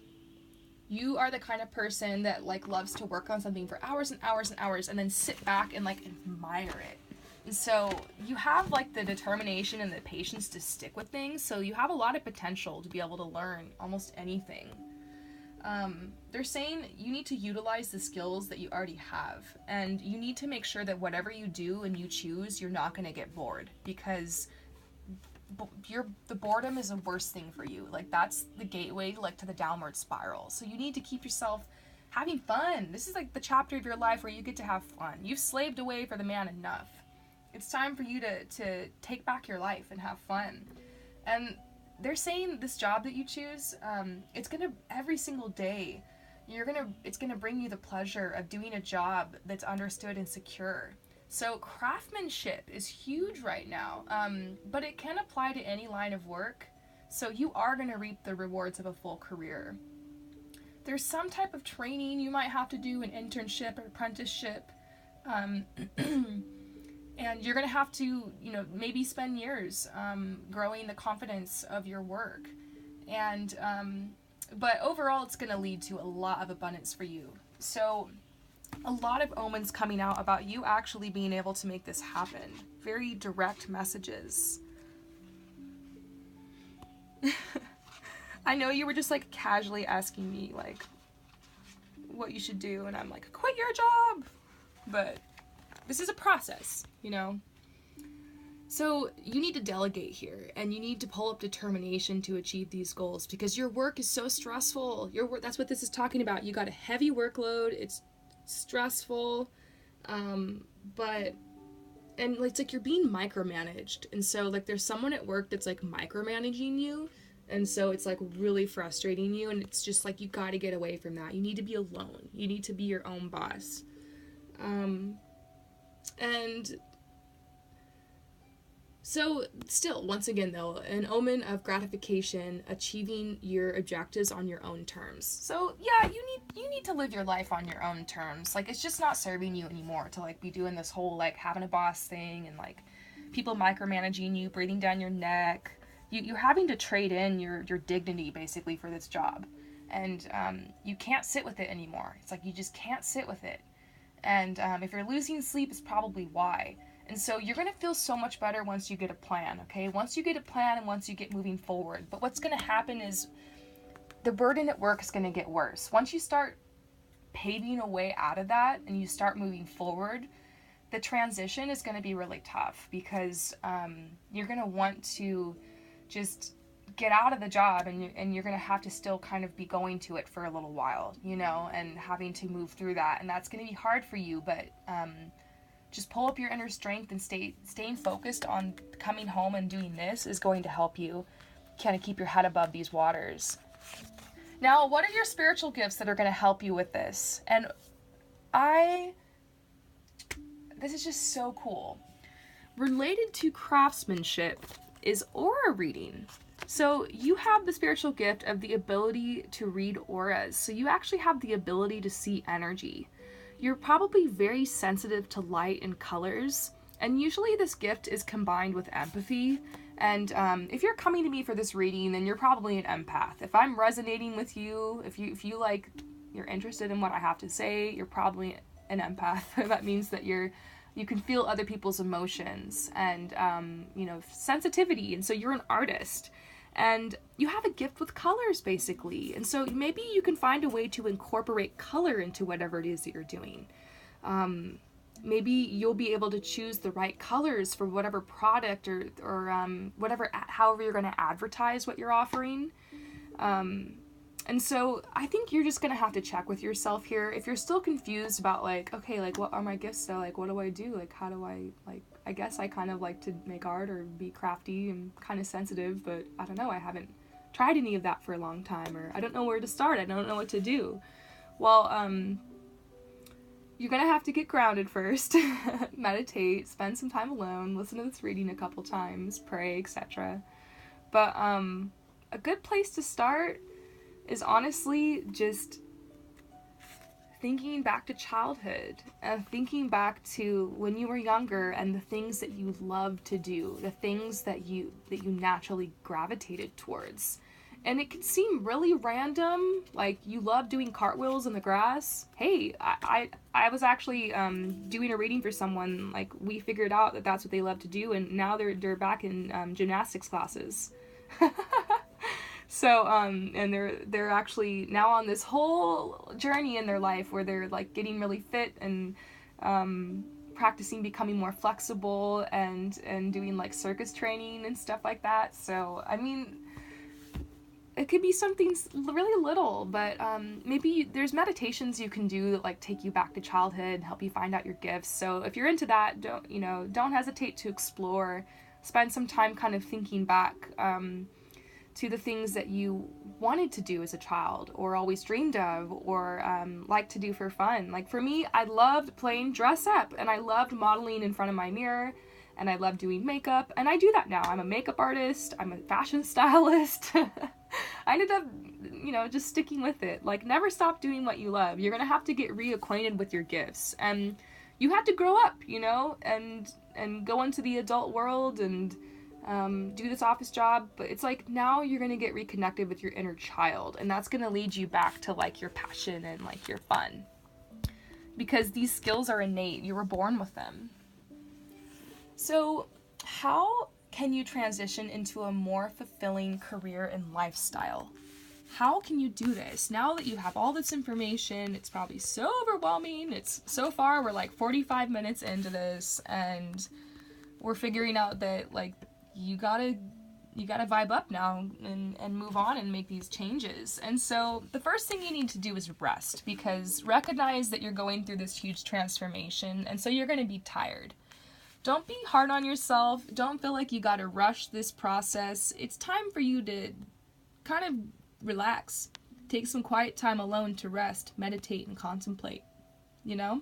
You are the kind of person that, like, loves to work on something for hours and hours and hours, and then sit back and, like, admire it. And so you have, like, the determination and the patience to stick with things, so you have a lot of potential to be able to learn almost anything. They're saying you need to utilize the skills that you already have, and you need to make sure that whatever you do and you choose, you're not going to get bored, because the boredom is the worst thing for you. Like, that's the gateway, like, to the downward spiral. So you need to keep yourself having fun. This is like the chapter of your life where you get to have fun. You've slaved away for the man enough. It's time for you to take back your life and have fun. And they're saying this job that you choose, it's gonna, every single day, it's gonna bring you the pleasure of doing a job that's understood and secure. So craftsmanship is huge right now, but it can apply to any line of work, so you are going to reap the rewards of a full career. There's some type of training you might have to do, an internship or apprenticeship, and you're going to have to, you know, maybe spend years growing the confidence of your work, and but overall it's going to lead to a lot of abundance for you. So a lot of omens coming out about you actually being able to make this happen. Very direct messages. I know you were just, like, casually asking me, like, what you should do, and I'm like, quit your job! But this is a process, you know? So you need to delegate here, and you need to pull up determination to achieve these goals, because your work is so stressful. Your work, that's what this is talking about. You got a heavy workload. It's stressful, but and it's like you're being micromanaged, and so like there's someone at work that's like micromanaging you, and so it's like really frustrating you, and it's just like you got to get away from that. You need to be alone. You need to be your own boss. And so still, once again though, an omen of gratification, achieving your objectives on your own terms. So yeah, you need to live your life on your own terms. Like, it's just not serving you anymore to like be doing this whole like having a boss thing and like people micromanaging you, breathing down your neck. You're having to trade in your dignity basically for this job. And you can't sit with it anymore. It's like you just can't sit with it. And if you're losing sleep, it's probably why. And so you're going to feel so much better once you get a plan, okay? Once you get a plan and once you get moving forward. But what's going to happen is the burden at work is going to get worse. Once you start paving a way out of that and you start moving forward, the transition is going to be really tough, because you're going to want to just get out of the job, and you're going to have to still kind of be going to it for a little while, you know, and having to move through that. And that's going to be hard for you, but just pull up your inner strength, and staying focused on coming home and doing this is going to help you kind of keep your head above these waters. Now, what are your spiritual gifts that are going to help you with this? And this is just so cool. Related to craftsmanship is aura reading. So you have the spiritual gift of the ability to read auras. So you actually have the ability to see energy. You're probably very sensitive to light and colors, and usually this gift is combined with empathy. And if you're coming to me for this reading, then you're probably an empath. If I'm resonating with you, if you like, you're interested in what I have to say, you're probably an empath. That means that you can feel other people's emotions and sensitivity, and so you're an artist. And you have a gift with colors, basically. And so maybe you can find a way to incorporate color into whatever it is that you're doing. Maybe you'll be able to choose the right colors for whatever product or however you're going to advertise what you're offering. And so I think you're just going to have to check with yourself here. If you're still confused about like, okay, like what are my gifts? So like, what do I do? Like, how do I I guess I kind of like to make art or be crafty and kind of sensitive, but I don't know, I haven't tried any of that for a long time, or I don't know where to start, I don't know what to do. Well, you're gonna have to get grounded first, meditate, spend some time alone, listen to this reading a couple times, pray, etc. But a good place to start is honestly just thinking back to childhood and thinking back to when you were younger and the things that you loved to do, the things that you naturally gravitated towards. And it can seem really random, like you love doing cartwheels in the grass. Hey, I was actually doing a reading for someone, like we figured out that that's what they love to do, and now they're back in gymnastics classes. So, and they're actually now on this whole journey in their life where they're like getting really fit and practicing becoming more flexible and doing like circus training and stuff like that. So, I mean, it could be something really little, but maybe there's meditations you can do that like take you back to childhood and help you find out your gifts. So if you're into that, don't hesitate to explore. Spend some time kind of thinking back to the things that you wanted to do as a child or always dreamed of or liked to do for fun. Like for me, I loved playing dress up and I loved modeling in front of my mirror and I loved doing makeup, and I do that now. I'm a makeup artist, I'm a fashion stylist. I ended up, just sticking with it. Like, never stop doing what you love. You're gonna have to get reacquainted with your gifts, and you have to grow up, and go into the adult world and do this office job, but it's like now you're gonna get reconnected with your inner child, and that's gonna lead you back to like your passion and like your fun, because these skills are innate. You were born with them. So how can you transition into a more fulfilling career and lifestyle? How can you do this now that you have all this information? It's probably so overwhelming. So far we're like 45 minutes into this, and we're figuring out that, like, you gotta vibe up now and move on and make these changes. And so the first thing you need to do is rest, because recognize that you're going through this huge transformation, and so you're going to be tired. Don't be hard on yourself. Don't feel like you got to rush this process. It's time for you to kind of relax. Take some quiet time alone to rest, meditate, and contemplate, you know?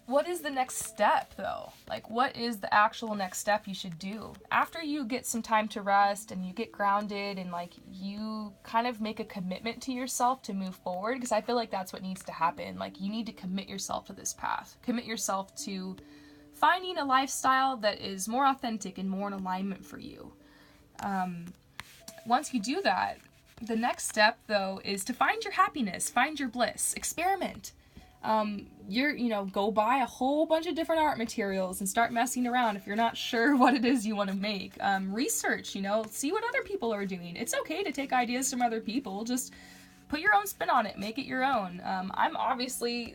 What is the next step, though? Like, what is the actual next step you should do? After you get some time to rest and you get grounded and, like, you kind of make a commitment to yourself to move forward, because I feel like that's what needs to happen. Like, you need to commit yourself to this path. Commit yourself to finding a lifestyle that is more authentic and more in alignment for you. Once you do that, the next step, though, is to find your happiness, find your bliss, experiment. Go buy a whole bunch of different art materials and start messing around if you're not sure what it is you want to make. Research, see what other people are doing. It's okay to take ideas from other people. Just put your own spin on it. Make it your own.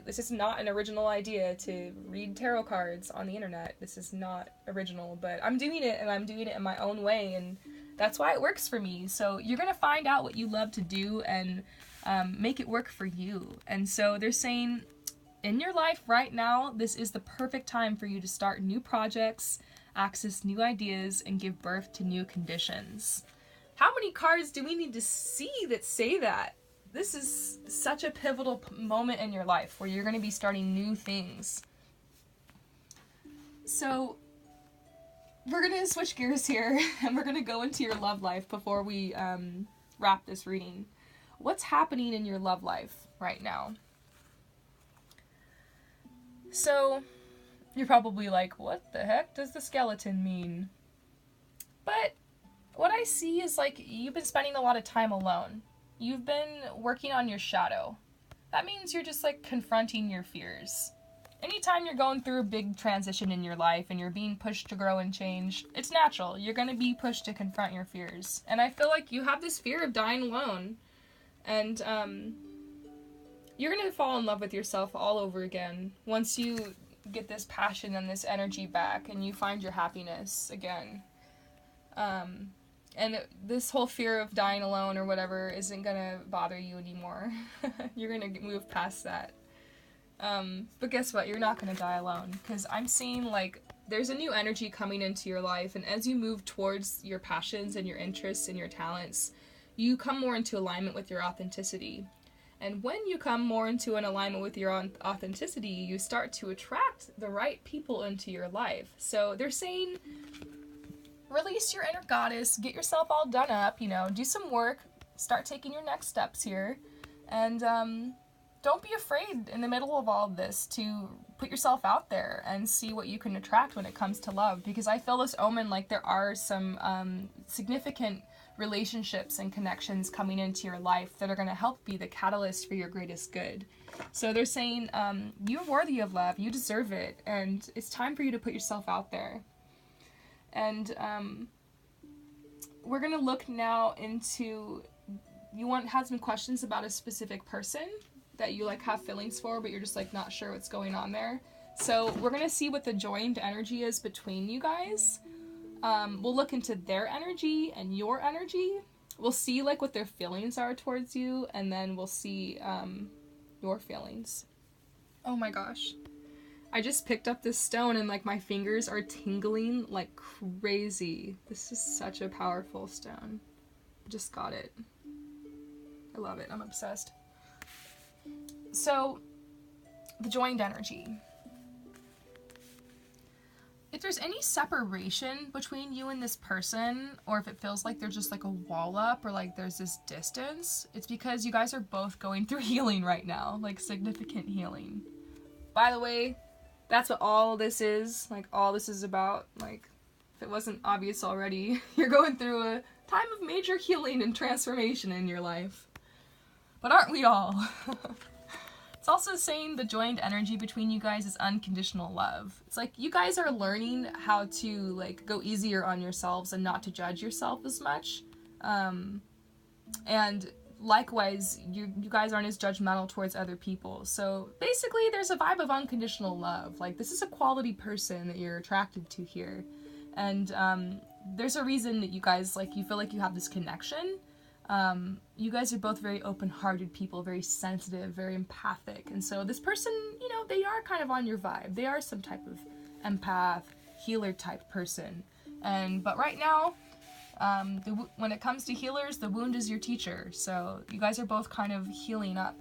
This is not an original idea to read tarot cards on the internet. This is not original, but I'm doing it, and I'm doing it in my own way, and that's why it works for me. So you're going to find out what you love to do and make it work for you. And so they're saying, in your life right now, this is the perfect time for you to start new projects, access new ideas, and give birth to new conditions. How many cards do we need to see that say that? This is such a pivotal moment in your life where you're going to be starting new things. So we're going to switch gears here, and we're going to go into your love life before we wrap this reading. What's happening in your love life right now? So, you're probably like, what the heck does the skeleton mean? But what I see is, like, you've been spending a lot of time alone. You've been working on your shadow. That means you're just, like, confronting your fears. Anytime you're going through a big transition in your life and you're being pushed to grow and change, it's natural. You're going to be pushed to confront your fears. And I feel like you have this fear of dying alone. And, you're going to fall in love with yourself all over again once you get this passion and this energy back and you find your happiness again. And this whole fear of dying alone or whatever isn't going to bother you anymore. You're going to move past that. But guess what? You're not going to die alone, because I'm seeing, like, there's a new energy coming into your life, and as you move towards your passions and your interests and your talents, you come more into alignment with your authenticity. And when you come more into an alignment with your authenticity, you start to attract the right people into your life. So they're saying, release your inner goddess, get yourself all done up, do some work, start taking your next steps here, and don't be afraid in the middle of all of this to put yourself out there and see what you can attract when it comes to love, because I feel this omen like there are some significant relationships and connections coming into your life that are going to help be the catalyst for your greatest good. So they're saying, you're worthy of love, you deserve it, and it's time for you to put yourself out there. And we're going to look now into, have some questions about a specific person that you, like, have feelings for, but you're just, like, not sure what's going on there. So we're going to see what the joined energy is between you guys. We'll look into their energy and your energy. We'll see, like, what their feelings are towards you, and then we'll see your feelings. Oh my gosh. I just picked up this stone and, like, my fingers are tingling like crazy. This is such a powerful stone. I just got it. I love it. I'm obsessed. So, the joined energy. If there's any separation between you and this person, or if it feels like there's just, like, a wall up, or, like, there's this distance, it's because you guys are both going through healing right now, like, significant healing. By the way, that's what all this is, like, all this is about. Like, if it wasn't obvious already, you're going through a time of major healing and transformation in your life. But aren't we all? It's also saying the joined energy between you guys is unconditional love. It's like you guys are learning how to, like, go easier on yourselves and not to judge yourself as much. And likewise, you guys aren't as judgmental towards other people. So basically, there's a vibe of unconditional love. Like, this is a quality person that you're attracted to here. And there's a reason that you guys, like, you feel like you have this connection. You guys are both very open-hearted people, very sensitive, very empathic. And so this person, you know, they are kind of on your vibe. They are some type of empath, healer type person. But right now, when it comes to healers, the wound is your teacher. So you guys are both kind of healing up.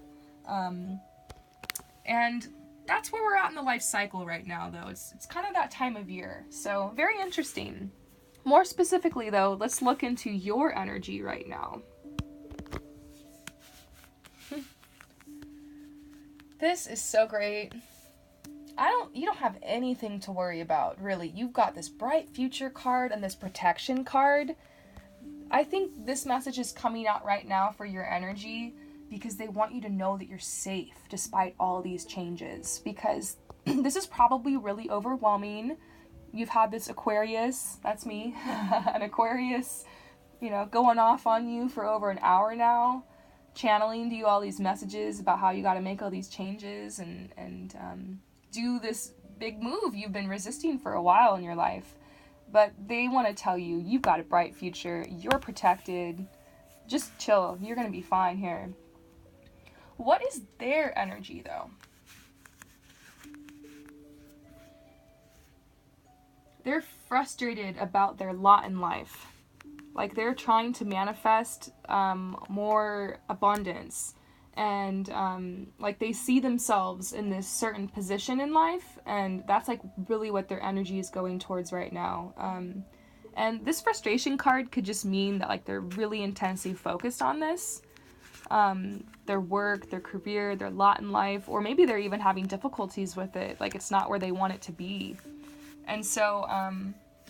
And that's where we're at in the life cycle right now, though. It's kind of that time of year. So very interesting. More specifically, though, let's look into your energy right now. This is so great. You don't have anything to worry about, really. You've got this bright future card and this protection card. I think this message is coming out right now for your energy because they want you to know that you're safe despite all these changes, because this is probably really overwhelming. You've had this Aquarius, that's me, an Aquarius, you know, going off on you for over an hour now, channeling to you all these messages about how you got to make all these changes and do this big move you've been resisting for a while in your life. But they want to tell you, you've got a bright future, you're protected, just chill, you're going to be fine here. What is their energy, though? They're frustrated about their lot in life. Like, they're trying to manifest more abundance. And, like, they see themselves in this certain position in life. And that's, like, really what their energy is going towards right now. And this frustration card could just mean that, like, they're really intensely focused on this. Their work, their career, their lot in life. Or maybe they're even having difficulties with it. Like, it's not where they want it to be. And so,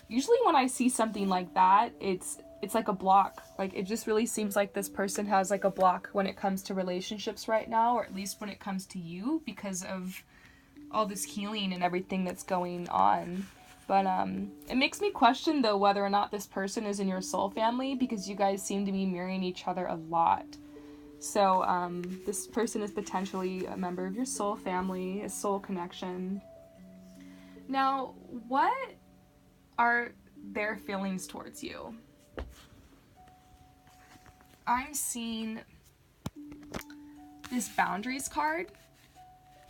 usually when I see something like that, it's like a block. Like, it just really seems like this person has, like, a block when it comes to relationships right now, or at least when it comes to you, because of all this healing and everything that's going on. But, it makes me question, though, whether or not this person is in your soul family, because you guys seem to be mirroring each other a lot. So, this person is potentially a member of your soul family, a soul connection. Now, what are their feelings towards you? I'm seeing this boundaries card.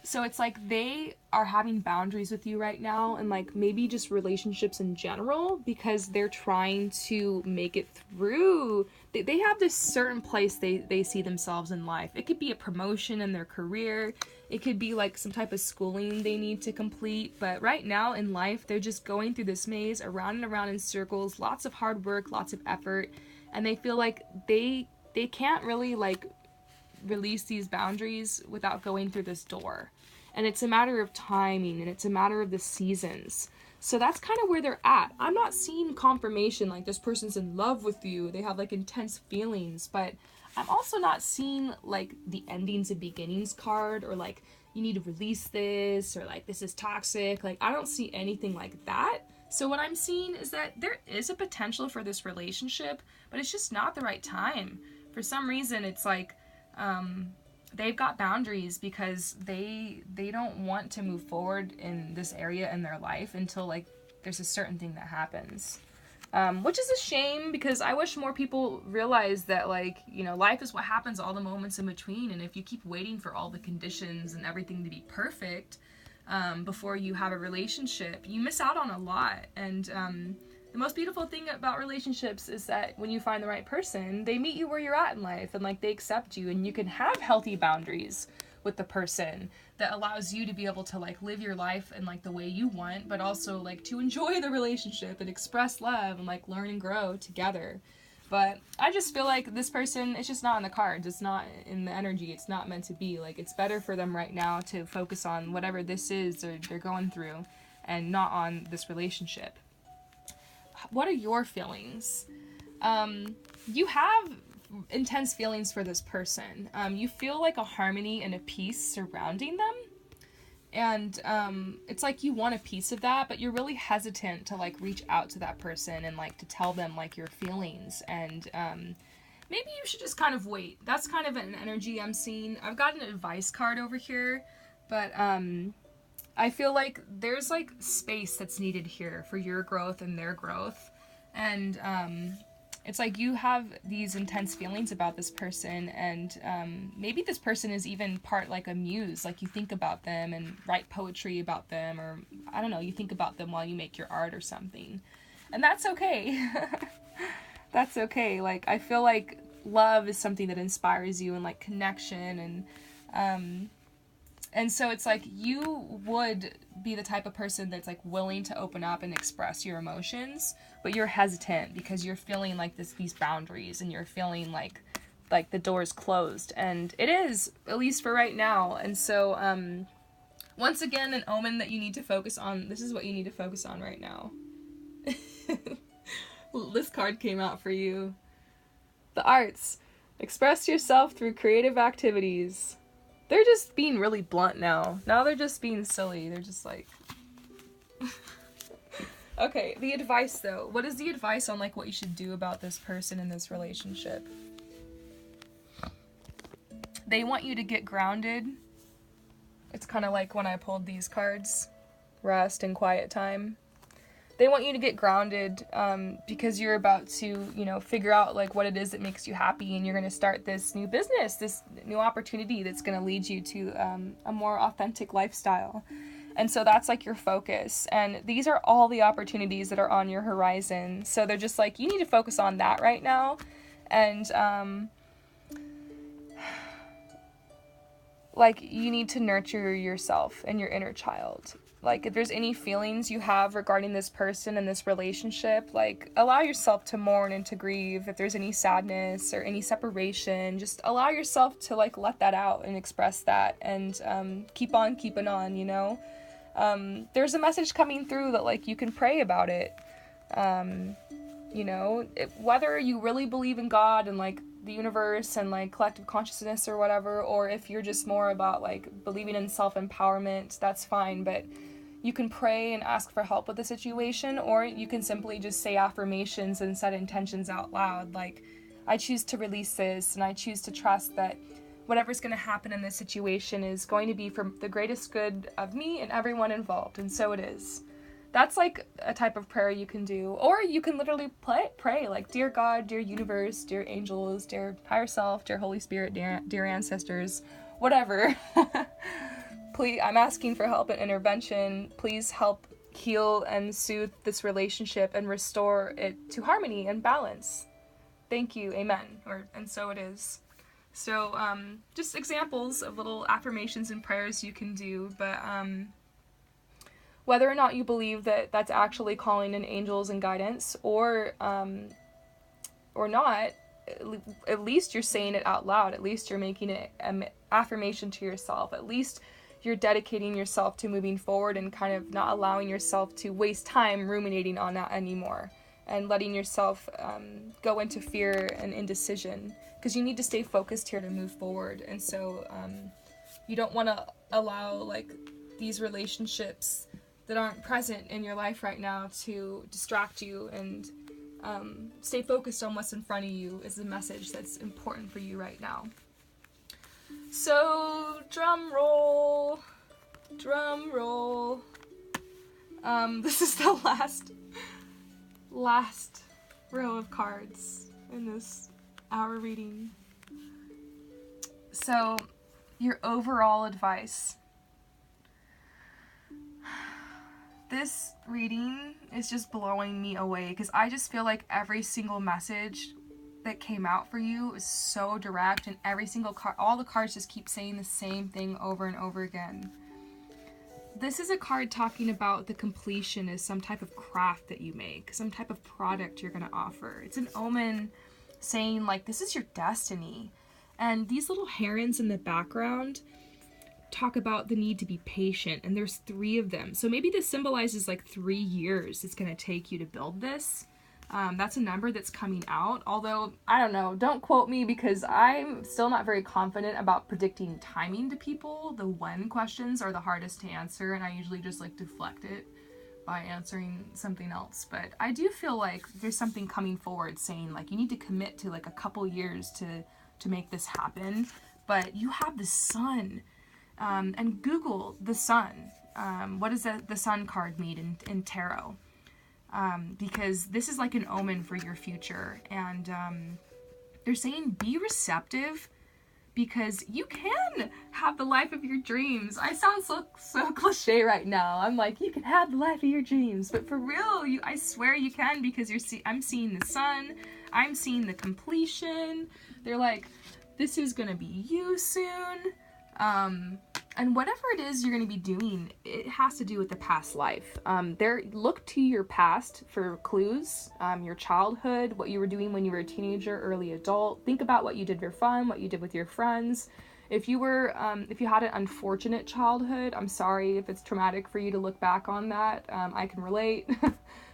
So it's like they are having boundaries with you right now, and like maybe just relationships in general, because they're trying to make it through. They have this certain place they see themselves in life. It could be a promotion in their career. It could be like some type of schooling they need to complete. But right now in life, they're just going through this maze around and around in circles, lots of hard work, lots of effort. And they feel like they can't really like release these boundaries without going through this door. And it's a matter of timing, and it's a matter of the seasons. So that's kind of where they're at. I'm not seeing confirmation like this person's in love with you, they have like intense feelings, but I'm also not seeing like the endings and beginnings card, or like you need to release this, or like this is toxic. Like, I don't see anything like that. So what I'm seeing is that there is a potential for this relationship, but it's just not the right time. For some reason, it's like they've got boundaries because they don't want to move forward in this area in their life until like there's a certain thing that happens, which is a shame, because I wish more people realize that, like, you know, life is what happens all the moments in between, and if you keep waiting for all the conditions and everything to be perfect before you have a relationship, you miss out on a lot. And the most beautiful thing about relationships is that when you find the right person, they meet you where you're at in life, and like they accept you, and you can have healthy boundaries with the person that allows you to be able to like live your life in like the way you want, but also like to enjoy the relationship and express love and like learn and grow together. But I just feel like this person, it's just not in the cards. It's not in the energy. It's not meant to be. Like, it's better for them right now to focus on whatever this is they're going through, and not on this relationship. What are your feelings? You have intense feelings for this person. You feel like a harmony and a peace surrounding them. And it's like you want a piece of that, but you're really hesitant to like reach out to that person and like to tell them like your feelings. And maybe you should just kind of wait. That's kind of an energy I'm seeing. I've got an advice card over here, but I feel like there's like space that's needed here for your growth and their growth. And it's like you have these intense feelings about this person, and maybe this person is even part like a muse. Like you think about them and write poetry about them, or I don't know, you think about them while you make your art or something. And that's okay. That's okay. Like I feel like love is something that inspires you, and like connection, and so it's like you would be the type of person that's like willing to open up and express your emotions, but you're hesitant because you're feeling like these boundaries, and you're feeling like the door's closed, and it is, at least for right now. And so once again, an omen that you need to focus on. This is what you need to focus on right now. This card came out for you. The arts. Express yourself through creative activities. They're just being really blunt now. Now they're just being silly. They're just like... Okay, the advice though. What is the advice on like what you should do about this person in this relationship? They want you to get grounded. It's kind of like when I pulled these cards. Rest and quiet time. They want you to get grounded because you're about to, you know, figure out like what it is that makes you happy, and you're going to start this new business, this new opportunity that's going to lead you to a more authentic lifestyle. And so that's like your focus. And these are all the opportunities that are on your horizon. So they're just like, you need to focus on that right now. And like you need to nurture yourself and your inner child. Like, if there's any feelings you have regarding this person and this relationship, like, allow yourself to mourn and to grieve. If there's any sadness or any separation, just allow yourself to, like, let that out and express that, and keep on keeping on, you know? There's a message coming through that, like, you can pray about it. You know, whether you really believe in God and, like, the universe and, like, collective consciousness or whatever, or if you're just more about, like, believing in self-empowerment, that's fine, but you can pray and ask for help with the situation, or you can simply just say affirmations and set intentions out loud, like, I choose to release this, and I choose to trust that whatever's going to happen in this situation is going to be for the greatest good of me and everyone involved, and so it is. That's like a type of prayer you can do. Or you can literally pray like, dear God, dear universe, dear angels, dear higher self, dear Holy Spirit, dear ancestors, whatever. Please, I'm asking for help and intervention. Please help heal and soothe this relationship and restore it to harmony and balance. Thank you, amen. And so it is. So just examples of little affirmations and prayers you can do, but whether or not you believe that that's actually calling in angels and guidance, or not, at least you're saying it out loud. At least you're making it an affirmation to yourself. At least you're dedicating yourself to moving forward and kind of not allowing yourself to waste time ruminating on that anymore, and letting yourself go into fear and indecision, because you need to stay focused here to move forward. And so you don't want to allow like these relationships that aren't present in your life right now to distract you, and stay focused on what's in front of you is the message that's important for you right now. So, drum roll. This is the last row of cards in this hour reading. So, your overall advice. This reading is just blowing me away, because I just feel like every single message that came out for you is so direct, and every single card, all the cards just keep saying the same thing over and over again. This is a card talking about the completion is some type of craft that you make, some type of product you're going to offer. It's an omen saying like, this is your destiny. And these little herons in the background talk about the need to be patient, and there's 3 of them. So maybe this symbolizes like 3 years it's going to take you to build this. That's a number that's coming out, although I don't know, don't quote me, because I'm still not very confident about predicting timing to people. The when questions are the hardest to answer, and I usually just like deflect it. by answering something else, but I do feel like there's something coming forward saying like you need to commit to like a couple years to make this happen. But you have the sun, and Google the sun. What does the sun card mean in tarot? Because this is like an omen for your future, and they're saying be receptive, because you can have the life of your dreams. I sound so cliche right now. I'm like, you can have the life of your dreams, but for real, I swear you can, because I'm seeing the sun, I'm seeing the completion. They're like, this is gonna be you soon. And whatever it is you're going to be doing, it has to do with the past life. Look to your past for clues, your childhood, what you were doing when you were a teenager, early adult. Think about what you did for fun, what you did with your friends. If you had an unfortunate childhood, I'm sorry if it's traumatic for you to look back on that. I can relate.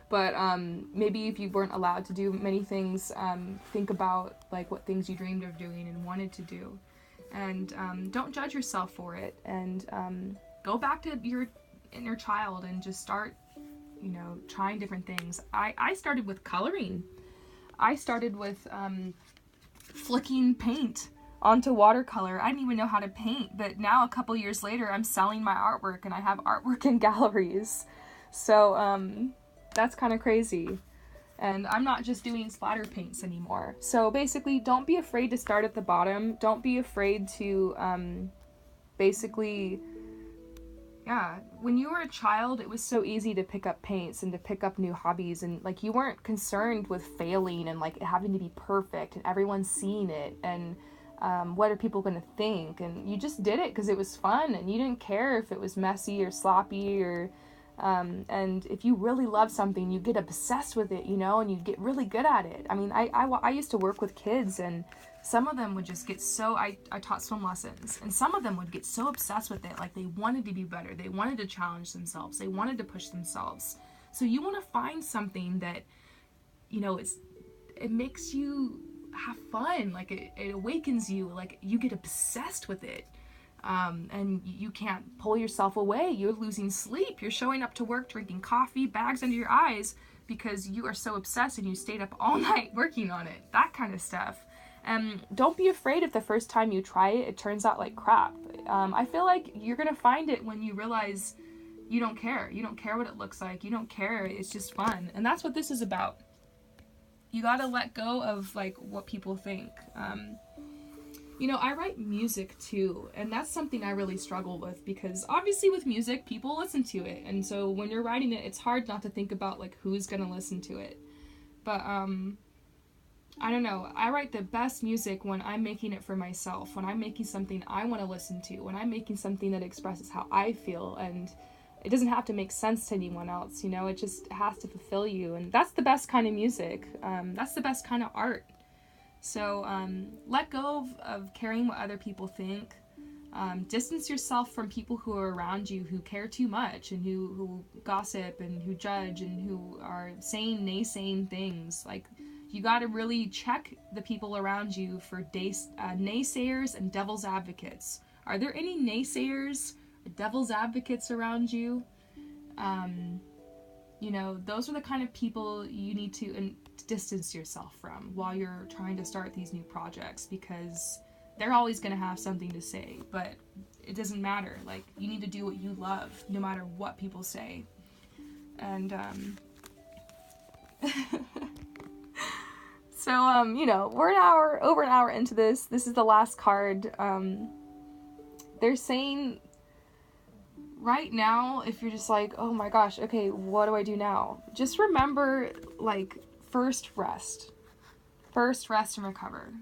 But maybe if you weren't allowed to do many things, think about like what things you dreamed of doing and wanted to do. And don't judge yourself for it, and go back to your inner child and just start, trying different things. I started with coloring. I started with flicking paint onto watercolor. I didn't even know how to paint, but now a couple years later, I'm selling my artwork and I have artwork in galleries. So that's kind of crazy. And I'm not just doing splatter paints anymore. So basically, don't be afraid to start at the bottom. Don't be afraid to, when you were a child, it was so easy to pick up paints and to pick up new hobbies. And, like, you weren't concerned with failing and, like, having to be perfect and everyone seeing it. And what are people going to think? And you just did it because it was fun. And you didn't care if it was messy or sloppy or... and if you really love something, you get obsessed with it, and you get really good at it. I mean, I used to work with kids, and some of them would just get so, I taught swim lessons, and some of them would get so obsessed with it, like they wanted to be better, they wanted to challenge themselves, they wanted to push themselves. So you want to find something that, it makes you have fun, like it awakens you, like you get obsessed with it. And you can't pull yourself away. You're losing sleep. You're showing up to work drinking coffee, bags under your eyes, because you are so obsessed and you stayed up all night working on it. That kind of stuff. Don't be afraid if the first time you try it, it turns out like crap. I feel like you're going to find it when you realize you don't care. You don't care what it looks like. You don't care. It's just fun. And that's what this is about. You got to let go of like what people think. I write music too, and that's something I really struggle with, because obviously with music, people listen to it, and so when you're writing it, it's hard not to think about like who's gonna listen to it. But I don't know, I write the best music when I'm making it for myself, when I'm making something I want to listen to, when I'm making something that expresses how I feel, and it doesn't have to make sense to anyone else, it just has to fulfill you, and that's the best kind of music. That's the best kind of art. So let go of caring what other people think. Distance yourself from people who are around you who care too much and who gossip and who judge and who are saying naysaying things. Like, you got to really check the people around you for naysayers and devil's advocates. Are there any naysayers or devil's advocates around you? Those are the kind of people you need to distance yourself from while you're trying to start these new projects, because they're always going to have something to say, but it doesn't matter. Like, you need to do what you love no matter what people say. And so we're over an hour into this. This is the last card. They're saying right now, if you're just like, oh my gosh, okay, what do I do now? Just remember, like, first rest and recover.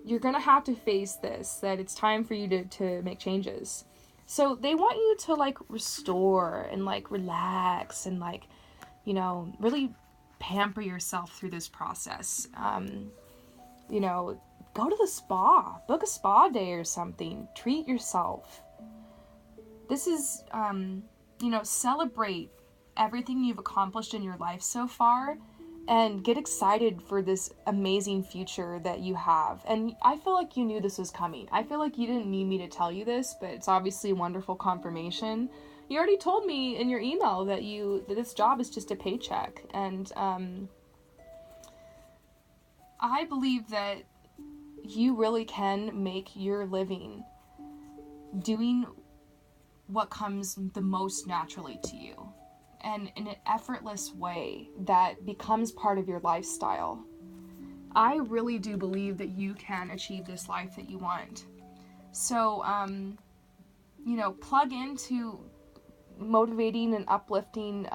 You're gonna have to face this, that it's time for you to make changes. So they want you to like restore and like relax and like, really pamper yourself through this process. Go to the spa, book a spa day or something, treat yourself. This is, celebrate everything you've accomplished in your life so far, and get excited for this amazing future that you have. And I feel like you knew this was coming. I feel like you didn't need me to tell you this, but it's obviously wonderful confirmation. You already told me in your email that this job is just a paycheck. And I believe that you really can make your living doing what comes the most naturally to you, and in an effortless way that becomes part of your lifestyle. I really do believe that you can achieve this life that you want. So, plug into motivating and uplifting,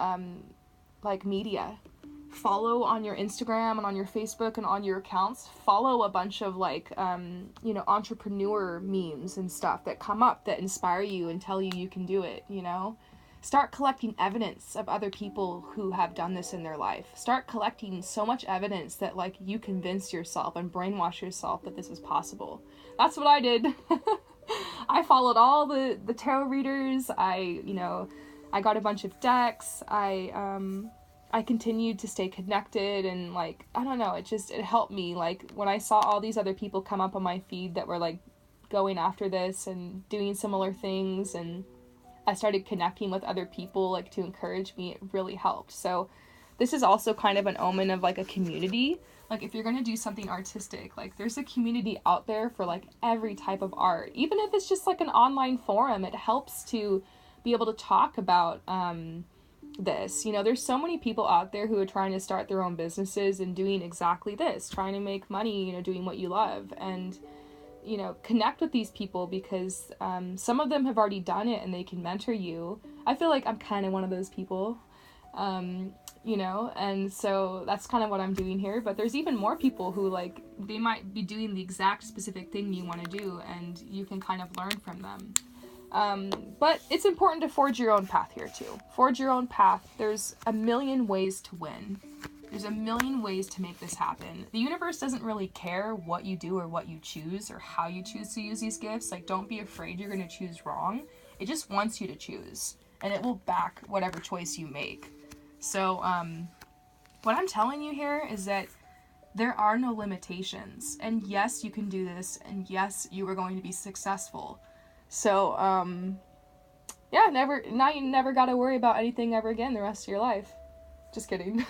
media. Follow on your Instagram and on your Facebook and on your accounts. Follow a bunch of entrepreneur memes and stuff that come up that inspire you and tell you can do it, Start collecting evidence of other people who have done this in their life. Start collecting so much evidence that you convince yourself and brainwash yourself that this is possible. That's what I did. I followed all the tarot readers. I got a bunch of decks. I continued to stay connected, and I don't know, it helped me. When I saw all these other people come up on my feed that were going after this and doing similar things, and I started connecting with other people to encourage me, it really helped. So this is also kind of an omen of a community. If you're going to do something artistic, there's a community out there for every type of art. Even if it's just an online forum, it helps to be able to talk about this. There's so many people out there who are trying to start their own businesses and doing exactly this, trying to make money, doing what you love. And connect with these people, because some of them have already done it and they can mentor you. I feel like I'm kind of one of those people, and so that's kind of what I'm doing here. But there's even more people who they might be doing the exact specific thing you want to do, and you can kind of learn from them. But it's important to forge your own path here too. Forge your own path. There's a million ways to win. There's a million ways to make this happen. The universe doesn't really care what you do or what you choose or how you choose to use these gifts. Don't be afraid you're going to choose wrong. It just wants you to choose, and it will back whatever choice you make. So, what I'm telling you here is that there are no limitations. And yes, you can do this. And yes, you are going to be successful. So, now you never got to worry about anything ever again the rest of your life. Just kidding.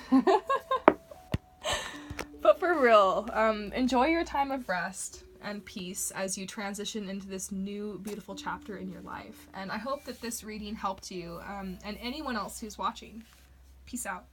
But for real, enjoy your time of rest and peace as you transition into this new beautiful chapter in your life. And I hope that this reading helped you, and anyone else who's watching. Peace out.